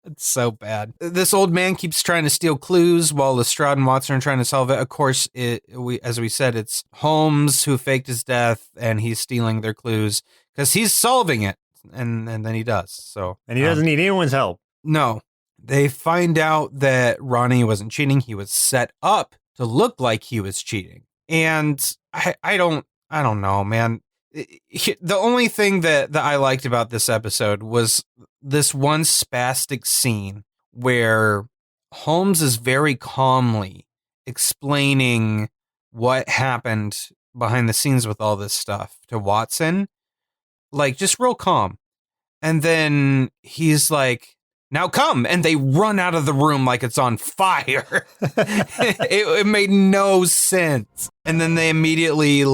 Speaker 3: It's so bad. This old man keeps trying to steal clues while Lestrade and Watson are trying to solve it. Of course, as we said, it's Holmes who faked his death, and he's stealing their clues because he's solving it, and then he does. So,
Speaker 2: and he doesn't need anyone's help.
Speaker 3: No. They find out that Ronnie wasn't cheating. He was set up to look like he was cheating. And I don't know, man. The only thing that I liked about this episode was this one spastic scene where Holmes is very calmly explaining what happened behind the scenes with all this stuff to Watson, like just real calm. And then he's like, now come. And they run out of the room like it's on fire. It made no sense. And then they immediately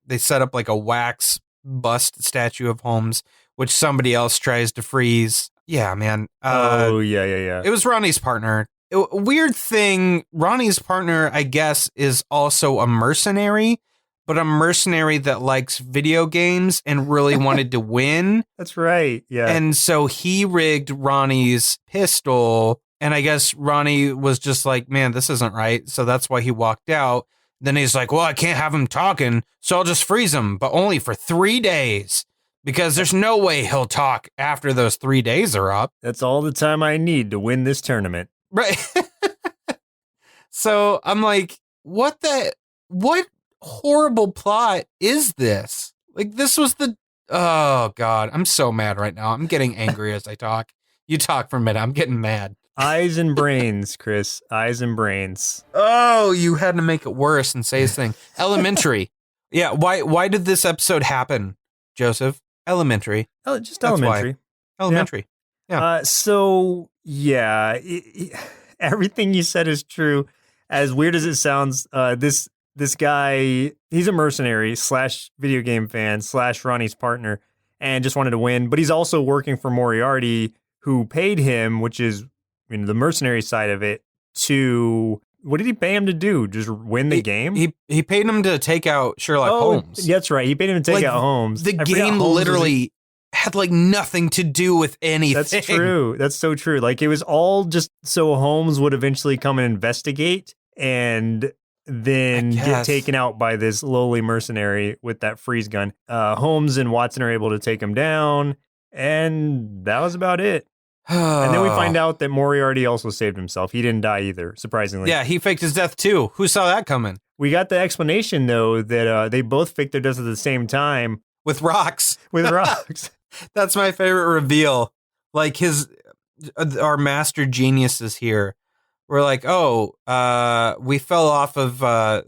Speaker 3: they set up like a wax bust statue of Holmes, which somebody else tries to freeze. Yeah, man.
Speaker 2: Yeah.
Speaker 3: It was Ronnie's partner. Weird thing, Ronnie's partner, I guess, is also a mercenary, but a mercenary that likes video games and really wanted to win.
Speaker 2: That's right, yeah.
Speaker 3: And so he rigged Ronnie's pistol, and I guess Ronnie was just like, man, this isn't right, so that's why he walked out. Then he's like, well, I can't have him talking, so I'll just freeze him, but only for 3 days, because there's no way he'll talk after those 3 days are up.
Speaker 2: That's all the time I need to win this tournament.
Speaker 3: Right. So I'm like, what horrible plot is this? Like, this was Oh, God. I'm so mad right now. I'm getting angry as I talk. You talk for a minute. I'm getting mad.
Speaker 2: Eyes and brains, Chris. Eyes and brains.
Speaker 3: Oh, you had to make it worse and say this thing. Elementary. Yeah, why did this episode happen, Joseph? Elementary.
Speaker 2: Oh, just
Speaker 3: That's
Speaker 2: elementary.
Speaker 3: why. Elementary. Yeah.
Speaker 2: Everything you said is true. As weird as it sounds, this guy, he's a mercenary / video game fan / Ronnie's partner, and just wanted to win. But he's also working for Moriarty, who paid him, which is the mercenary side of it, to... What did he pay him to do? Just win the game?
Speaker 3: He paid him to take out Sherlock Holmes.
Speaker 2: That's right. He paid him to take out Holmes.
Speaker 3: The game literally had nothing to do with anything.
Speaker 2: That's true. That's so true. It was all just so Holmes would eventually come and investigate and then get taken out by this lowly mercenary with that freeze gun. Holmes and Watson are able to take him down, and that was about it. And then we find out that Moriarty also saved himself. He didn't die either, surprisingly.
Speaker 3: Yeah, he faked his death too. Who saw that coming?
Speaker 2: We got the explanation, though, that they both faked their deaths at the same time.
Speaker 3: With rocks.
Speaker 2: With rocks.
Speaker 3: That's my favorite reveal. Our master geniuses here were we fell off of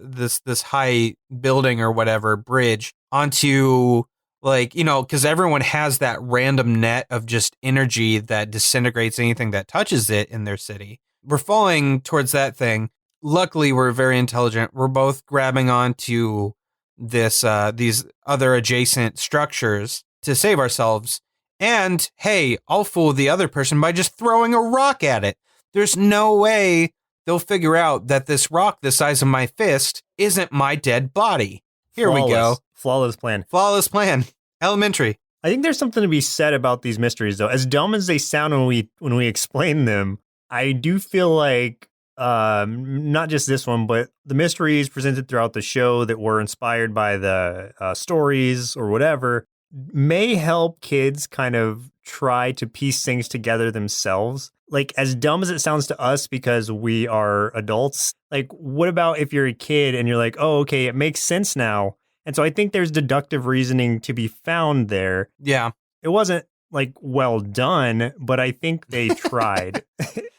Speaker 3: this high building or whatever, bridge, onto... because everyone has that random net of just energy that disintegrates anything that touches it in their city. We're falling towards that thing. Luckily, we're very intelligent. We're both grabbing onto these other adjacent structures to save ourselves. And, hey, I'll fool the other person by just throwing a rock at it. There's no way they'll figure out that this rock the size of my fist isn't my dead body. Here we go.
Speaker 2: Flawless plan.
Speaker 3: Flawless plan. Elementary.
Speaker 2: I think there's something to be said about these mysteries, though. As dumb as they sound when we explain them, I do feel like not just this one, but the mysteries presented throughout the show that were inspired by the stories or whatever may help kids kind of try to piece things together themselves. As dumb as it sounds to us because we are adults, what about if you're a kid and you're like, oh, okay, it makes sense now. And so I think there's deductive reasoning to be found there.
Speaker 3: Yeah.
Speaker 2: It wasn't well done, but I think they tried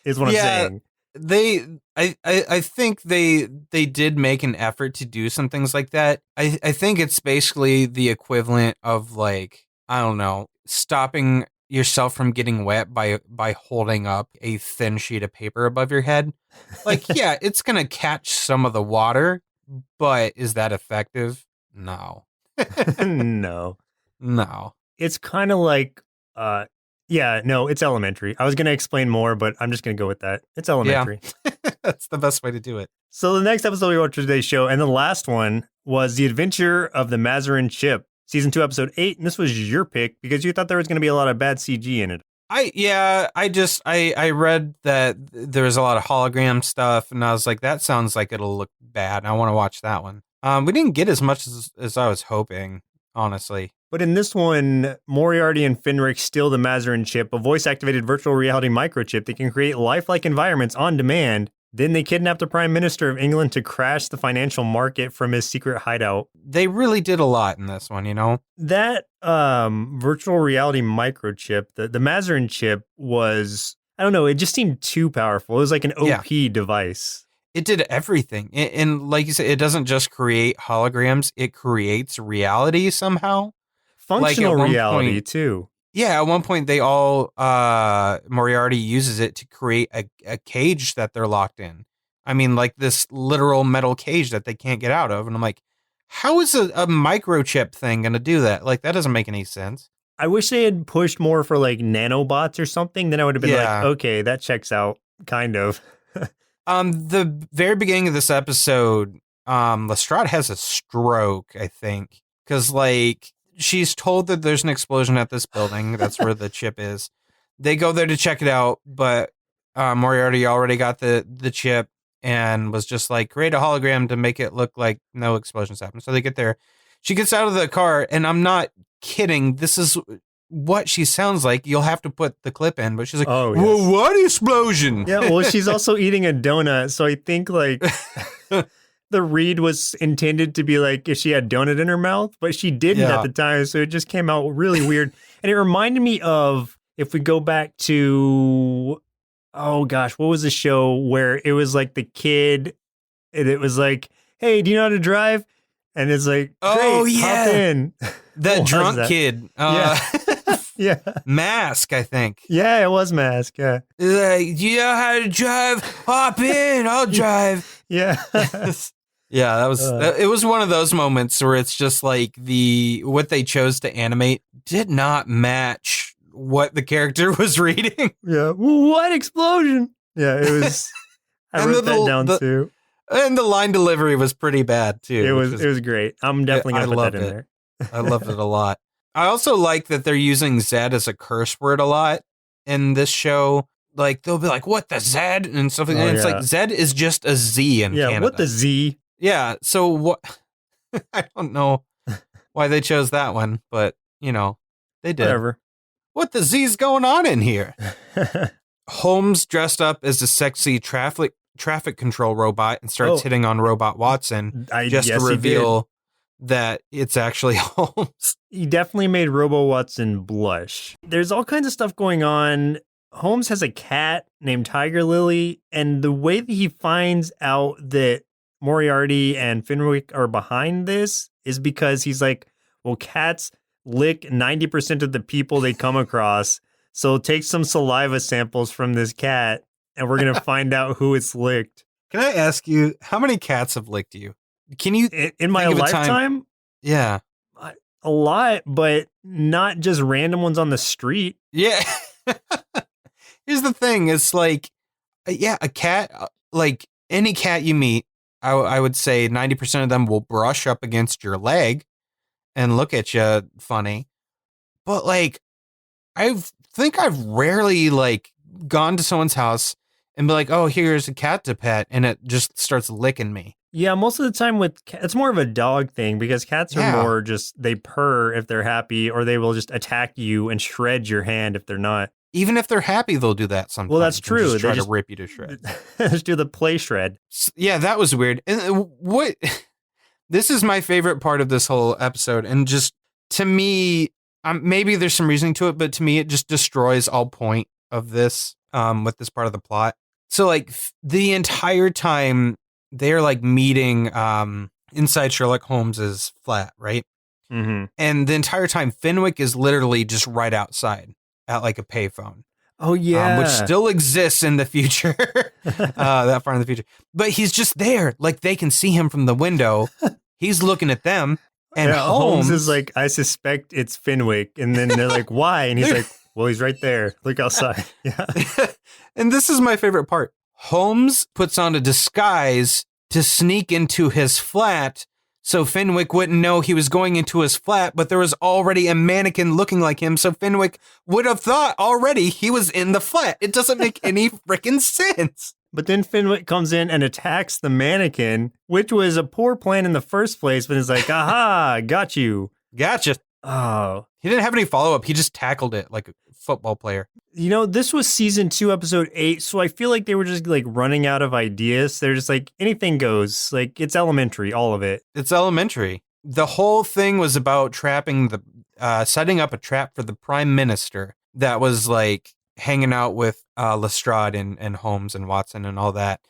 Speaker 2: is what I'm saying.
Speaker 3: I think they did make an effort to do some things like that. I think it's basically the equivalent of I don't know, stopping yourself from getting wet by holding up a thin sheet of paper above your head. Yeah, it's going to catch some of the water, but is that effective? No. No. It's
Speaker 2: kind of it's elementary. I was going to explain more, but I'm just going to go with that. It's elementary.
Speaker 3: Yeah. That's the best way to do it.
Speaker 2: So the next episode we watched today's show, and the last one, was The Adventure of the Mazarin Ship, Season 2, Episode 8, and this was your pick because you thought there was going to be a lot of bad CG in it.
Speaker 3: I read that there was a lot of hologram stuff, and I was like, that sounds like it'll look bad. I want to watch that one. We didn't get as much as I was hoping, honestly.
Speaker 2: But in this one, Moriarty and Fenric steal the Mazarin chip, a voice-activated virtual reality microchip that can create lifelike environments on demand. Then they kidnap the Prime Minister of England to crash the financial market from his secret hideout.
Speaker 3: They really did a lot in this one,
Speaker 2: That virtual reality microchip, the Mazarin chip was, I don't know, it just seemed too powerful. It was like an OP device.
Speaker 3: It did everything. And like you said, it doesn't just create holograms, it creates reality somehow.
Speaker 2: Functional reality, too.
Speaker 3: Yeah, at one point they all, Moriarty uses it to create a cage that they're locked in. I mean, this literal metal cage that they can't get out of. And I'm like, how is a microchip thing going to do that? That doesn't make any sense.
Speaker 2: I wish they had pushed more for nanobots or something. Then I would have been okay, that checks out, kind of.
Speaker 3: The very beginning of this episode, Lestrade has a stroke, I think, because she's told that there's an explosion at this building. That's where the chip is. They go there to check it out, but Moriarty already got the chip and was just create a hologram to make it look like no explosions happened. So they get there. She gets out of the car, and I'm not kidding. This is what she sounds like. You'll have to put the clip in, but she's like,
Speaker 2: oh,
Speaker 3: yes. Whoa, what explosion?
Speaker 2: Yeah, well, she's also eating a donut, so I think the the read was intended to be like if she had donut in her mouth, but she didn't
Speaker 3: Yeah.
Speaker 2: at the time. So it just came out really weird. And it reminded me of, if we go back to, oh gosh, what was the show where it was like the kid and it was like, hey, do you know how to drive? And it's like,
Speaker 3: Oh,
Speaker 2: great,
Speaker 3: yeah.
Speaker 2: hop in.
Speaker 3: That
Speaker 2: What
Speaker 3: drunk
Speaker 2: was that?
Speaker 3: kid.
Speaker 2: Yeah.
Speaker 3: Mask, I think.
Speaker 2: Yeah, it was Mask. Yeah.
Speaker 3: Like, do you know how to drive? Hop in, I'll drive.
Speaker 2: Yeah.
Speaker 3: Yeah, that was it was one of those moments where it's just like what they chose to animate did not match what the character was reading.
Speaker 2: Yeah. What explosion? Yeah, it was. I
Speaker 3: And
Speaker 2: wrote that down
Speaker 3: the-
Speaker 2: too.
Speaker 3: And the line delivery was pretty bad too.
Speaker 2: It was great. I'm definitely
Speaker 3: I
Speaker 2: gonna put
Speaker 3: loved
Speaker 2: that in
Speaker 3: it.
Speaker 2: there.
Speaker 3: I loved it a lot. I also like that they're using Zed as a curse word a lot in this show. Like they'll be like, "What the Zed?" and stuff like that. And it's like Zed is just a Z in Canada.
Speaker 2: What the Z?
Speaker 3: Yeah. So what? I don't know why they chose that one, but you know, they did.
Speaker 2: Whatever.
Speaker 3: What the Z's going on in here? Holmes dressed up as a sexy traffic control robot and starts hitting on Robot Watson to reveal that it's actually Holmes.
Speaker 2: He definitely made Robo Watson blush. There's all kinds of stuff going on. Holmes has a cat named Tiger Lily, and the way that he finds out that Moriarty and Fenwick are behind this is because he's like, well, cats lick 90% of the people they come across, so take some saliva samples from this cat, and we're going to find out who it's licked.
Speaker 3: Can I ask you, how many cats have licked you? Can you
Speaker 2: in my lifetime?
Speaker 3: Yeah.
Speaker 2: A lot, but not just random ones on the street.
Speaker 3: Yeah. Here's the thing. It's like, yeah, a cat, like any cat you meet, I would say 90% of them will brush up against your leg and look at you funny. But like, I think I've rarely like gone to someone's house and be like, oh, here's a cat to pet. And it just starts licking me.
Speaker 2: Yeah, most of the time it's more of a dog thing because cats are more just, they purr if they're happy, or they will just attack you and shred your hand if they're not.
Speaker 3: Even if they're happy, they'll do that sometimes.
Speaker 2: Well, that's true.
Speaker 3: Just try to rip you to shreds.
Speaker 2: Just do the play shred.
Speaker 3: Yeah, that was weird. And this is my favorite part of this whole episode. And just to me, maybe there's some reasoning to it, but to me, it just destroys all point of this with this part of the plot. So like the entire time they're like meeting inside Sherlock Holmes's flat, right?
Speaker 2: Mm-hmm.
Speaker 3: And the entire time Fenwick is literally just right outside at like a payphone.
Speaker 2: Oh yeah,
Speaker 3: which still exists in the future, that far in the future. But he's just there, like they can see him from the window. He's looking at them, and
Speaker 2: Holmes is like, I suspect it's Fenwick, and then they're like, why? And he's like, well, he's right there. Look outside. Yeah.
Speaker 3: And this is my favorite part. Holmes puts on a disguise to sneak into his flat so Fenwick wouldn't know he was going into his flat, but there was already a mannequin looking like him, so Fenwick would have thought already he was in the flat. It doesn't make any freaking sense.
Speaker 2: But then Fenwick comes in and attacks the mannequin, which was a poor plan in the first place, but it's like, aha, got you.
Speaker 3: Gotcha.
Speaker 2: Oh.
Speaker 3: He didn't have any follow-up. He just tackled it like a football player.
Speaker 2: You know, this was season 2, episode 8, so I feel like they were just like running out of ideas. They're just like, anything goes. Like, it's elementary, all of it.
Speaker 3: It's elementary. The whole thing was about setting up a trap for the prime minister that was like hanging out with Lestrade and Holmes and Watson and all that.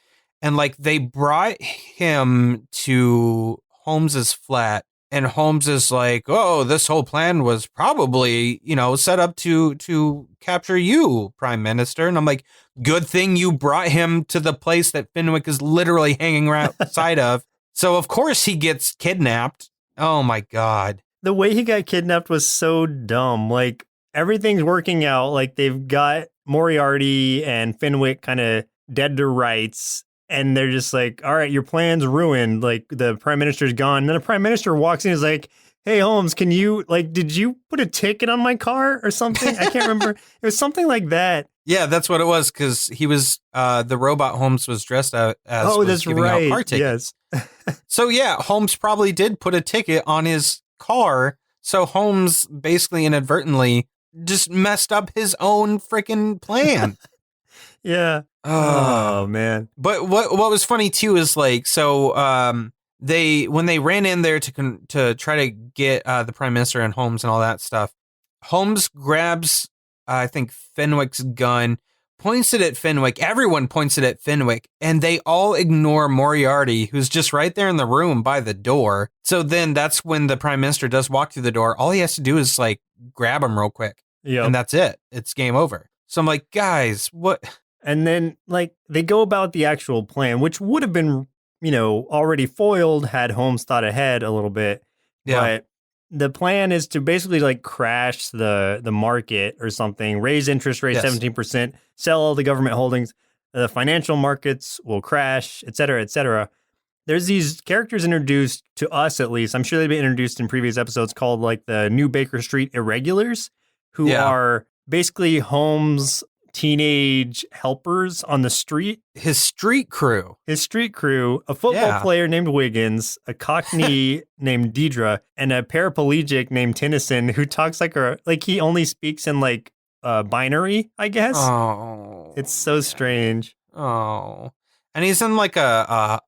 Speaker 3: And like they brought him to Holmes's flat, and Holmes is like, oh, this whole plan was probably, set up to capture you, Prime Minister. And I'm like, good thing you brought him to the place that Fenwick is literally hanging outside of. So, of course, he gets kidnapped. Oh, my God.
Speaker 2: The way he got kidnapped was so dumb. Like, everything's working out. Like, they've got Moriarty and Fenwick kind of dead to rights. And they're just like, all right, your plan's ruined. Like, the prime minister's gone. And then the prime minister walks in and is like, hey, Holmes, did you put a ticket on my car or something? I can't remember. It was something like that.
Speaker 3: Yeah, that's what it was, because he was, the robot Holmes was dressed out as
Speaker 2: that's
Speaker 3: giving
Speaker 2: right.
Speaker 3: out car tickets.
Speaker 2: Yes.
Speaker 3: So, yeah, Holmes probably did put a ticket on his car. So Holmes basically inadvertently just messed up his own freaking plan.
Speaker 2: Yeah. Oh man.
Speaker 3: But what was funny too is like, so when they ran in there to try to get the prime minister and Holmes and all that stuff, Holmes grabs I think Fenwick's gun, points it at Fenwick. Everyone points it at Fenwick, and they all ignore Moriarty, who's just right there in the room by the door. So then that's when the prime minister does walk through the door. All he has to do is like grab him real quick.
Speaker 2: Yeah.
Speaker 3: And that's it. It's game over. So I'm like, guys, what?
Speaker 2: And then, like, they go about the actual plan, which would have been, already foiled had Holmes thought ahead a little bit.
Speaker 3: Yeah.
Speaker 2: But the plan is to basically, like, crash the market or something, raise interest rates 17%, sell all the government holdings. The financial markets will crash, et cetera, et cetera. There's these characters introduced, to us at least, I'm sure they've been introduced in previous episodes, called, like, the New Baker Street Irregulars, who are basically Holmes' teenage helpers on the street.
Speaker 3: His street crew,
Speaker 2: a football player named Wiggins, a cockney named Deidre, and a paraplegic named Tennyson who talks like he only speaks in like binary, I guess.
Speaker 3: Oh,
Speaker 2: it's so strange.
Speaker 3: Oh, and he's in like a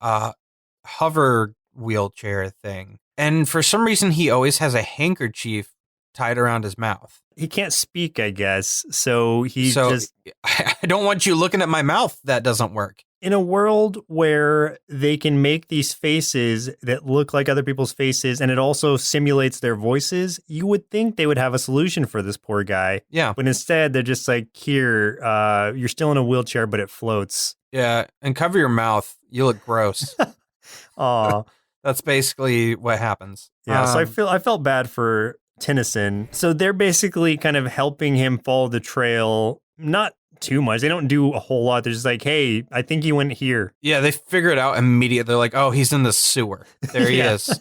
Speaker 3: hover wheelchair thing, and for some reason he always has a handkerchief tied around his mouth.
Speaker 2: He can't speak, I guess. So
Speaker 3: I don't want you looking at my mouth. That doesn't work.
Speaker 2: In a world where they can make these faces that look like other people's faces and it also simulates their voices, you would think they would have a solution for this poor guy.
Speaker 3: Yeah.
Speaker 2: But instead, they're just like, here, you're still in a wheelchair, but it floats.
Speaker 3: Yeah. And cover your mouth. You look gross.
Speaker 2: Aw.
Speaker 3: That's basically what happens.
Speaker 2: Yeah. So I felt bad for Tennyson. So they're basically kind of helping him follow the trail. Not too much. They don't do a whole lot. They're just like, hey, I think he went here.
Speaker 3: Yeah, they figure it out immediately. They're like, oh, he's in the sewer. There he is.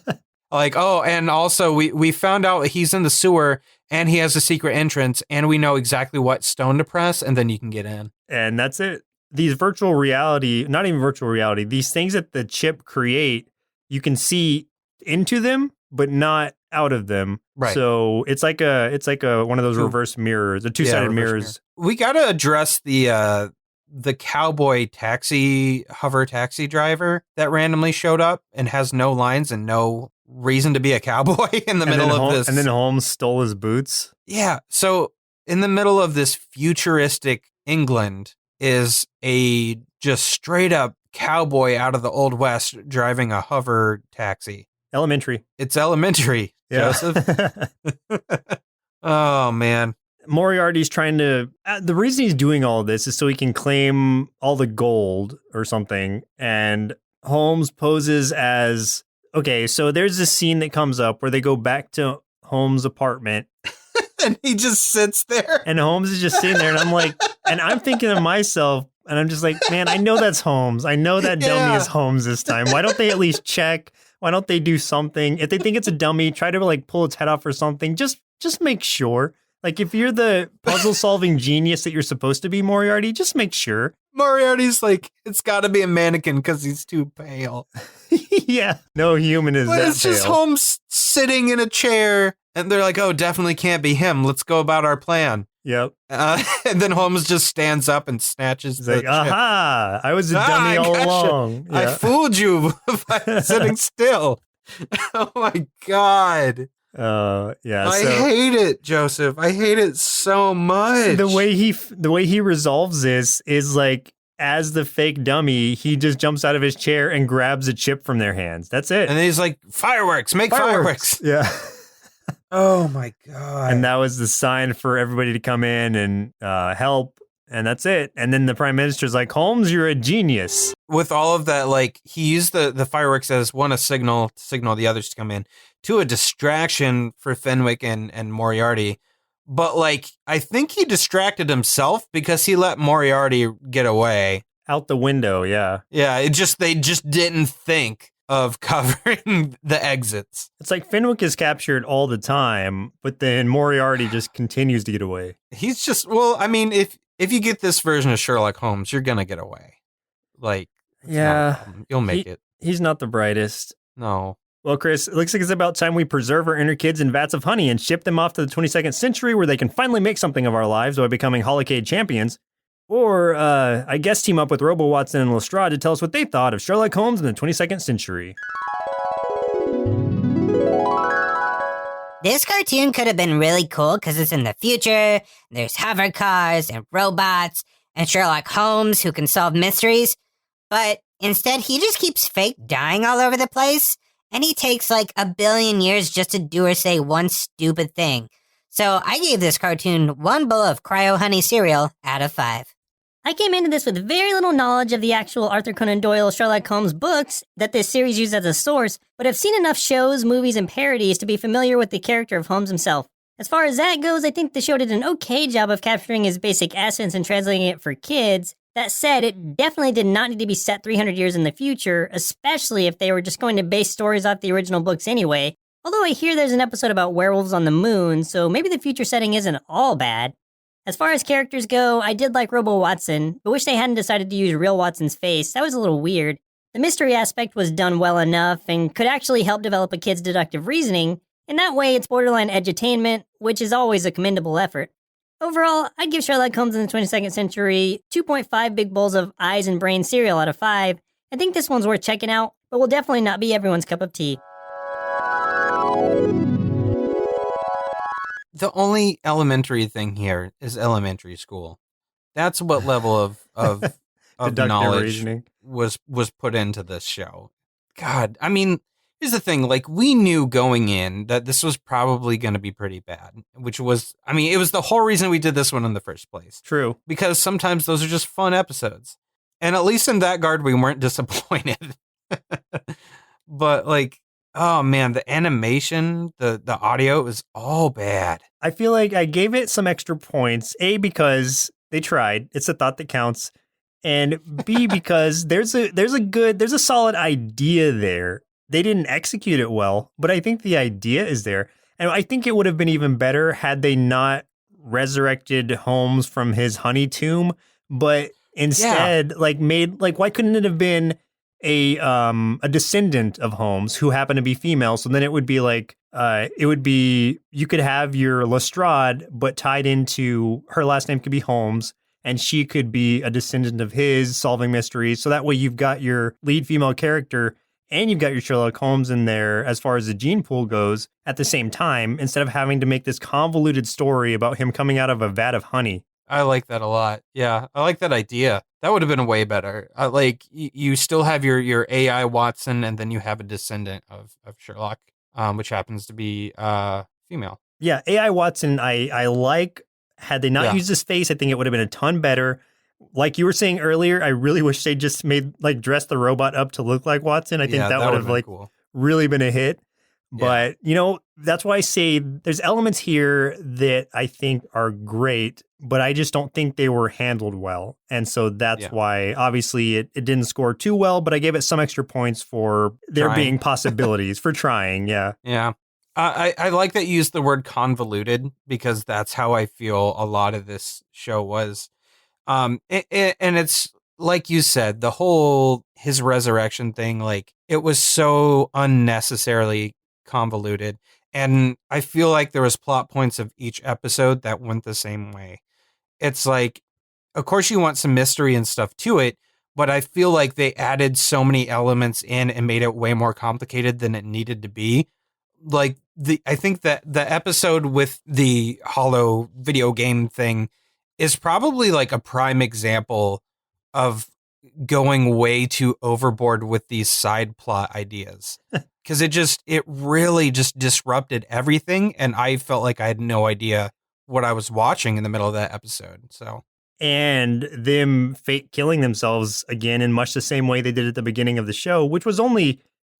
Speaker 3: Like, oh, and also we found out he's in the sewer and he has a secret entrance and we know exactly what stone to press and then you can get in.
Speaker 2: And that's it. These virtual reality, not even virtual reality, these things that the chip create, you can see into them, but not out of them.
Speaker 3: Right.
Speaker 2: So it's like one of those reverse mirrors, the two-sided mirrors.
Speaker 3: We got to address the cowboy hover taxi driver that randomly showed up and has no lines and no reason to be a cowboy in the middle of this.
Speaker 2: And then Holmes stole his boots.
Speaker 3: Yeah. So in the middle of this futuristic England is a just straight up cowboy out of the Old West driving a hover taxi.
Speaker 2: Elementary.
Speaker 3: It's elementary, Joseph. Oh, man.
Speaker 2: Moriarty's trying to... the reason he's doing all of this is so he can claim all the gold or something. And Holmes poses as... Okay, so there's this scene that comes up where they go back to Holmes' apartment.
Speaker 3: And he just sits there.
Speaker 2: And Holmes is just sitting there. And I'm like... And I'm thinking to myself... And I'm just like, man, I know that's Holmes. I know that dummy is Holmes this time. Why don't they at least check? Why don't they do something? If they think it's a dummy, try to like pull its head off or something. Just make sure. Like if you're the puzzle solving genius that you're supposed to be, Moriarty, just make sure.
Speaker 3: Moriarty's like, it's got to be a mannequin because he's too pale.
Speaker 2: Yeah, no human is that
Speaker 3: it's just
Speaker 2: pale.
Speaker 3: Holmes sitting in a chair, and they're like, oh, definitely can't be him. Let's go about our plan.
Speaker 2: Yep.
Speaker 3: And then Holmes just stands up and snatches the chip.
Speaker 2: Aha! I was a dummy all along.
Speaker 3: Yeah. I fooled you by sitting still. Oh my God.
Speaker 2: Yeah.
Speaker 3: I hate it, Joseph. I hate it so much.
Speaker 2: The way he resolves this is like, as the fake dummy, he just jumps out of his chair and grabs a chip from their hands. That's it.
Speaker 3: And he's like, fireworks, make fireworks.
Speaker 2: Yeah.
Speaker 3: Oh my God.
Speaker 2: And that was the sign for everybody to come in and help. And that's it. And then the prime minister's like, Holmes, you're a genius.
Speaker 3: With all of that, like he used the fireworks as a signal to signal the others to come in, to a distraction for Fenwick and Moriarty. But like, I think he distracted himself because he let Moriarty get away.
Speaker 2: Out the window, yeah.
Speaker 3: Yeah, they just didn't think of covering the exits.
Speaker 2: It's like Fenwick is captured all the time, but then Moriarty just continues to get away.
Speaker 3: He's just, well, I mean, if you get this version of Sherlock Holmes, you're going to get away. Like,
Speaker 2: yeah,
Speaker 3: you'll make it.
Speaker 2: He's not the brightest.
Speaker 3: No.
Speaker 2: Well, Chris, it looks like it's about time we preserve our inner kids in vats of honey and ship them off to the 22nd century where they can finally make something of our lives by becoming Holocade champions. Or, I guess, team up with Robo Watson and Lestrade to tell us what they thought of Sherlock Holmes in the 22nd century.
Speaker 4: This cartoon could have been really cool because it's in the future, there's hover cars and robots, and Sherlock Holmes who can solve mysteries, but instead he just keeps fake dying all over the place, and he takes like 1 billion years just to do or say one stupid thing. So I gave this cartoon 1 bowl of cryo honey cereal out of 5.
Speaker 5: I came into this with very little knowledge of the actual Arthur Conan Doyle Sherlock Holmes books that this series used as a source, but I've seen enough shows, movies, and parodies to be familiar with the character of Holmes himself. As far as that goes, I think the show did an okay job of capturing his basic essence and translating it for kids. That said, it definitely did not need to be set 300 years in the future, especially if they were just going to base stories off the original books anyway. Although I hear there's an episode about werewolves on the moon, so maybe the future setting isn't all bad. As far as characters go, I did like Robo Watson, but wish they hadn't decided to use real Watson's face. That was a little weird. The mystery aspect was done well enough and could actually help develop a kid's deductive reasoning. In that way, it's borderline edutainment, which is always a commendable effort. Overall, I'd give Sherlock Holmes in the 22nd century 2.5 big bowls of eyes and brain cereal out of 5. I think this one's worth checking out, but will definitely not be everyone's cup of tea.
Speaker 3: The only elementary thing here is elementary school. That's what level of
Speaker 2: Deductive
Speaker 3: knowledge
Speaker 2: reasoning
Speaker 3: was put into this show. God, I mean, here's the thing. Like, we knew going in that this was probably going to be pretty bad, which was, I mean, it was the whole reason we did this one in the first place.
Speaker 2: True.
Speaker 3: Because sometimes those are just fun episodes. And at least in that regard, we weren't disappointed. But like, oh man, the animation, the audio was all bad.
Speaker 2: I feel like I gave it some extra points. A, because they tried. It's a thought that counts. And B, because there's a solid idea there. They didn't execute it well, but I think the idea is there. And I think it would have been even better had they not resurrected Holmes from his honey tomb, but instead why couldn't it have been a descendant of Holmes who happened to be female? So then it would be like, you could have your Lestrade, but tied into her last name could be Holmes, and she could be a descendant of his, solving mysteries. So that way you've got your lead female character and you've got your Sherlock Holmes in there as far as the gene pool goes at the same time, instead of having to make this convoluted story about him coming out of a vat of honey.
Speaker 3: I like that a lot. Yeah, I like that idea. That would have been way better. You still have your AI Watson, and then you have a descendant of Sherlock, which happens to be female.
Speaker 2: Yeah, AI Watson, I like. Had they not used his face, I think it would have been a ton better. Like you were saying earlier, I really wish they just dressed the robot up to look like Watson. I think that would have cool. Really been a hit. But, that's why I say there's elements here that I think are great, but I just don't think they were handled well. And so that's why, obviously, it didn't score too well, but I gave it some extra points for there being possibilities for trying. Yeah.
Speaker 3: Yeah. I like that you used the word convoluted, because that's how I feel a lot of this show was. And it's like you said, the whole his resurrection thing, like it was so unnecessarily convoluted. And I feel like there was plot points of each episode that went the same way. It's like, of course you want some mystery and stuff to it, but I feel like they added so many elements in and made it way more complicated than it needed to be. Like I think that the episode with the hollow video game thing is probably like a prime example of going way too overboard with these side plot ideas. Because it really just disrupted everything, and I felt like I had no idea what I was watching in the middle of that episode. So,
Speaker 2: and them fake killing themselves again in much the same way they did at the beginning of the show, which was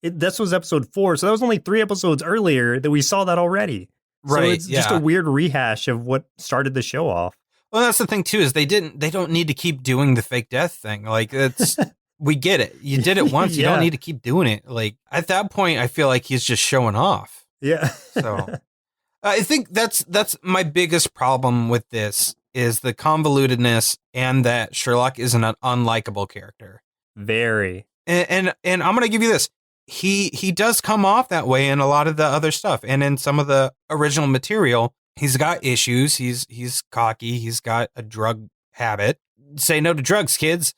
Speaker 2: this was episode 4, so that was only 3 episodes earlier that we saw that already.
Speaker 3: Right?
Speaker 2: So it's just a weird rehash of what started the show off.
Speaker 3: Well, that's the thing too, is they don't need to keep doing the fake death thing. Like it's. We get it. You did it once. You don't need to keep doing it. Like at that point, I feel like he's just showing off.
Speaker 2: Yeah.
Speaker 3: So I think that's my biggest problem with this is the convolutedness and that Sherlock is an unlikable character.
Speaker 2: Very.
Speaker 3: And I'm going to give you this. He does come off that way in a lot of the other stuff. And in some of the original material, he's got issues. He's cocky. He's got a drug habit. say no to drugs, kids.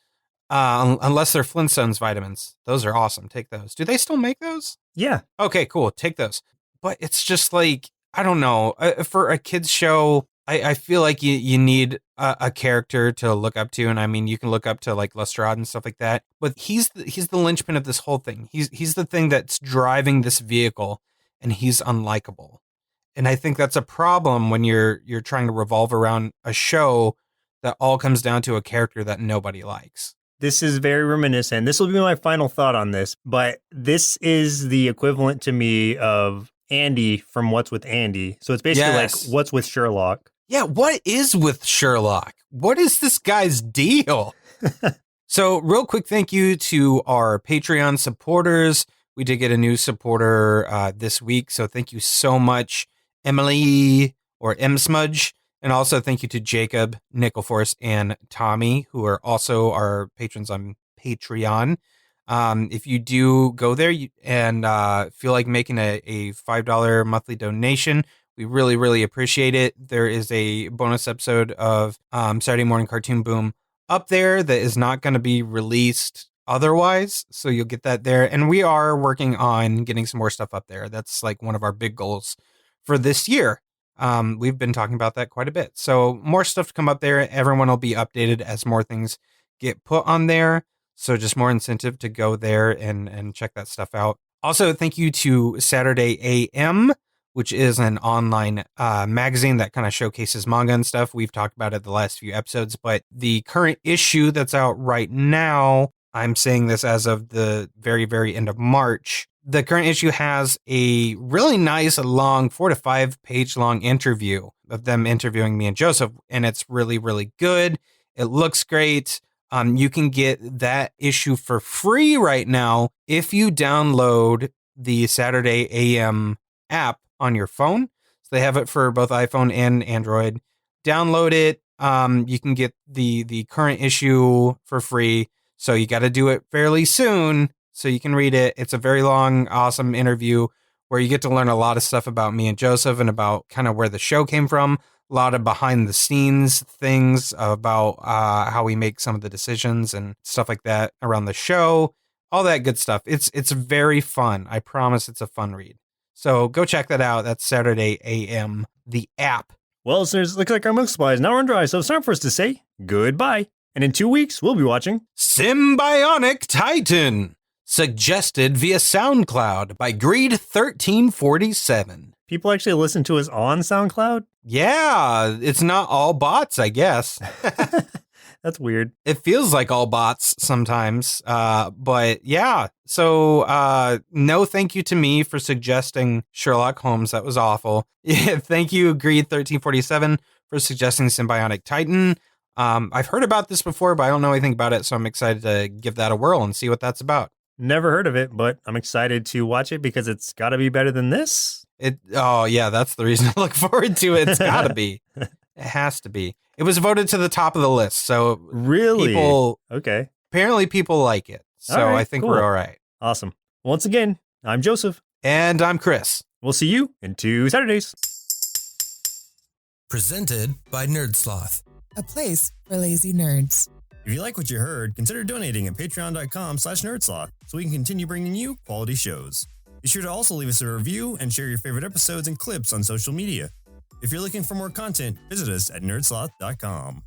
Speaker 3: Unless they're Flintstones vitamins. Those are awesome. Take those. Do they still make those?
Speaker 2: Yeah.
Speaker 3: Okay, cool. Take those. But it's just like, I don't know. For a kid's show, I feel like you need a character to look up to. And I mean, you can look up to like Lestrade and stuff like that. But he's the linchpin of this whole thing. He's the thing that's driving this vehicle, and he's unlikable. And I think that's a problem when you're trying to revolve around a show that all comes down to a character that nobody likes.
Speaker 2: This is very reminiscent. This will be my final thought on this, but this is the equivalent to me of Andy from What's with Andy. So it's basically like What's with Sherlock.
Speaker 3: Yeah, what is with Sherlock? What is this guy's deal? So real quick thank you to our Patreon supporters. We did get a new supporter this week, so thank you so much, Emily or M Smudge. And also thank you to Jacob, Nickelforce, and Tommy, who are also our patrons on Patreon. If you do go there and feel like making a $5 monthly donation, we really, really appreciate it. There is a bonus episode of Saturday Morning Cartoon Boom up there that is not going to be released otherwise, so you'll get that there. And we are working on getting some more stuff up there. That's like one of our big goals for this year. We've been talking about that quite a bit. So more stuff to come up there. Everyone will be updated as more things get put on there. So just more incentive to go there and check that stuff out. Also, thank you to Saturday AM, which is an online magazine that kind of showcases manga and stuff. We've talked about it the last few episodes, but the current issue that's out right now, I'm saying this as of the very, very end of March. The current issue has a really nice, long 4 to 5 page long interview of them interviewing me and Joseph, and it's really, really good. It looks great. You can get that issue for free right now if you download the Saturday AM app on your phone. So they have it for both iPhone and Android. Download it. You can get the current issue for free. So you got to do it fairly soon so you can read it. It's a very long, awesome interview where you get to learn a lot of stuff about me and Joseph and about kind of where the show came from. A lot of behind the scenes things about how we make some of the decisions and stuff like that around the show. All that good stuff. It's very fun. I promise it's a fun read. So go check that out. That's Saturday AM, the app.
Speaker 2: Well, listeners, looks like our milk supply is now run dry, so it's time for us to say goodbye. And in 2 weeks, we'll be watching
Speaker 3: Symbionic Titan, suggested via SoundCloud by Greed1347.
Speaker 2: People actually listen to us on SoundCloud?
Speaker 3: Yeah, it's not all bots, I guess.
Speaker 2: That's weird.
Speaker 3: It feels like all bots sometimes, but yeah. So no thank you to me for suggesting Sherlock Holmes. That was awful. Yeah, thank you, Greed1347, for suggesting Symbionic Titan. I've heard about this before, but I don't know anything about it, so I'm excited to give that a whirl and see what that's about.
Speaker 2: Never heard of it, but I'm excited to watch it because it's got to be better than this.
Speaker 3: Oh, yeah, that's the reason I look forward to it. It's got to be. It has to be. It was voted to the top of the list, so
Speaker 2: really, okay.
Speaker 3: Apparently, people like it, so right, I think we're all right.
Speaker 2: Awesome. Once again, I'm Joseph,
Speaker 3: and I'm Chris.
Speaker 2: We'll see you in 2 Saturdays.
Speaker 6: Presented by Nerdsloth,
Speaker 7: a place for lazy nerds.
Speaker 1: If you like what you heard, consider donating at patreon.com/nerdsloth so we can continue bringing you quality shows. Be sure to also leave us a review and share your favorite episodes and clips on social media. If you're looking for more content, visit us at nerdsloth.com.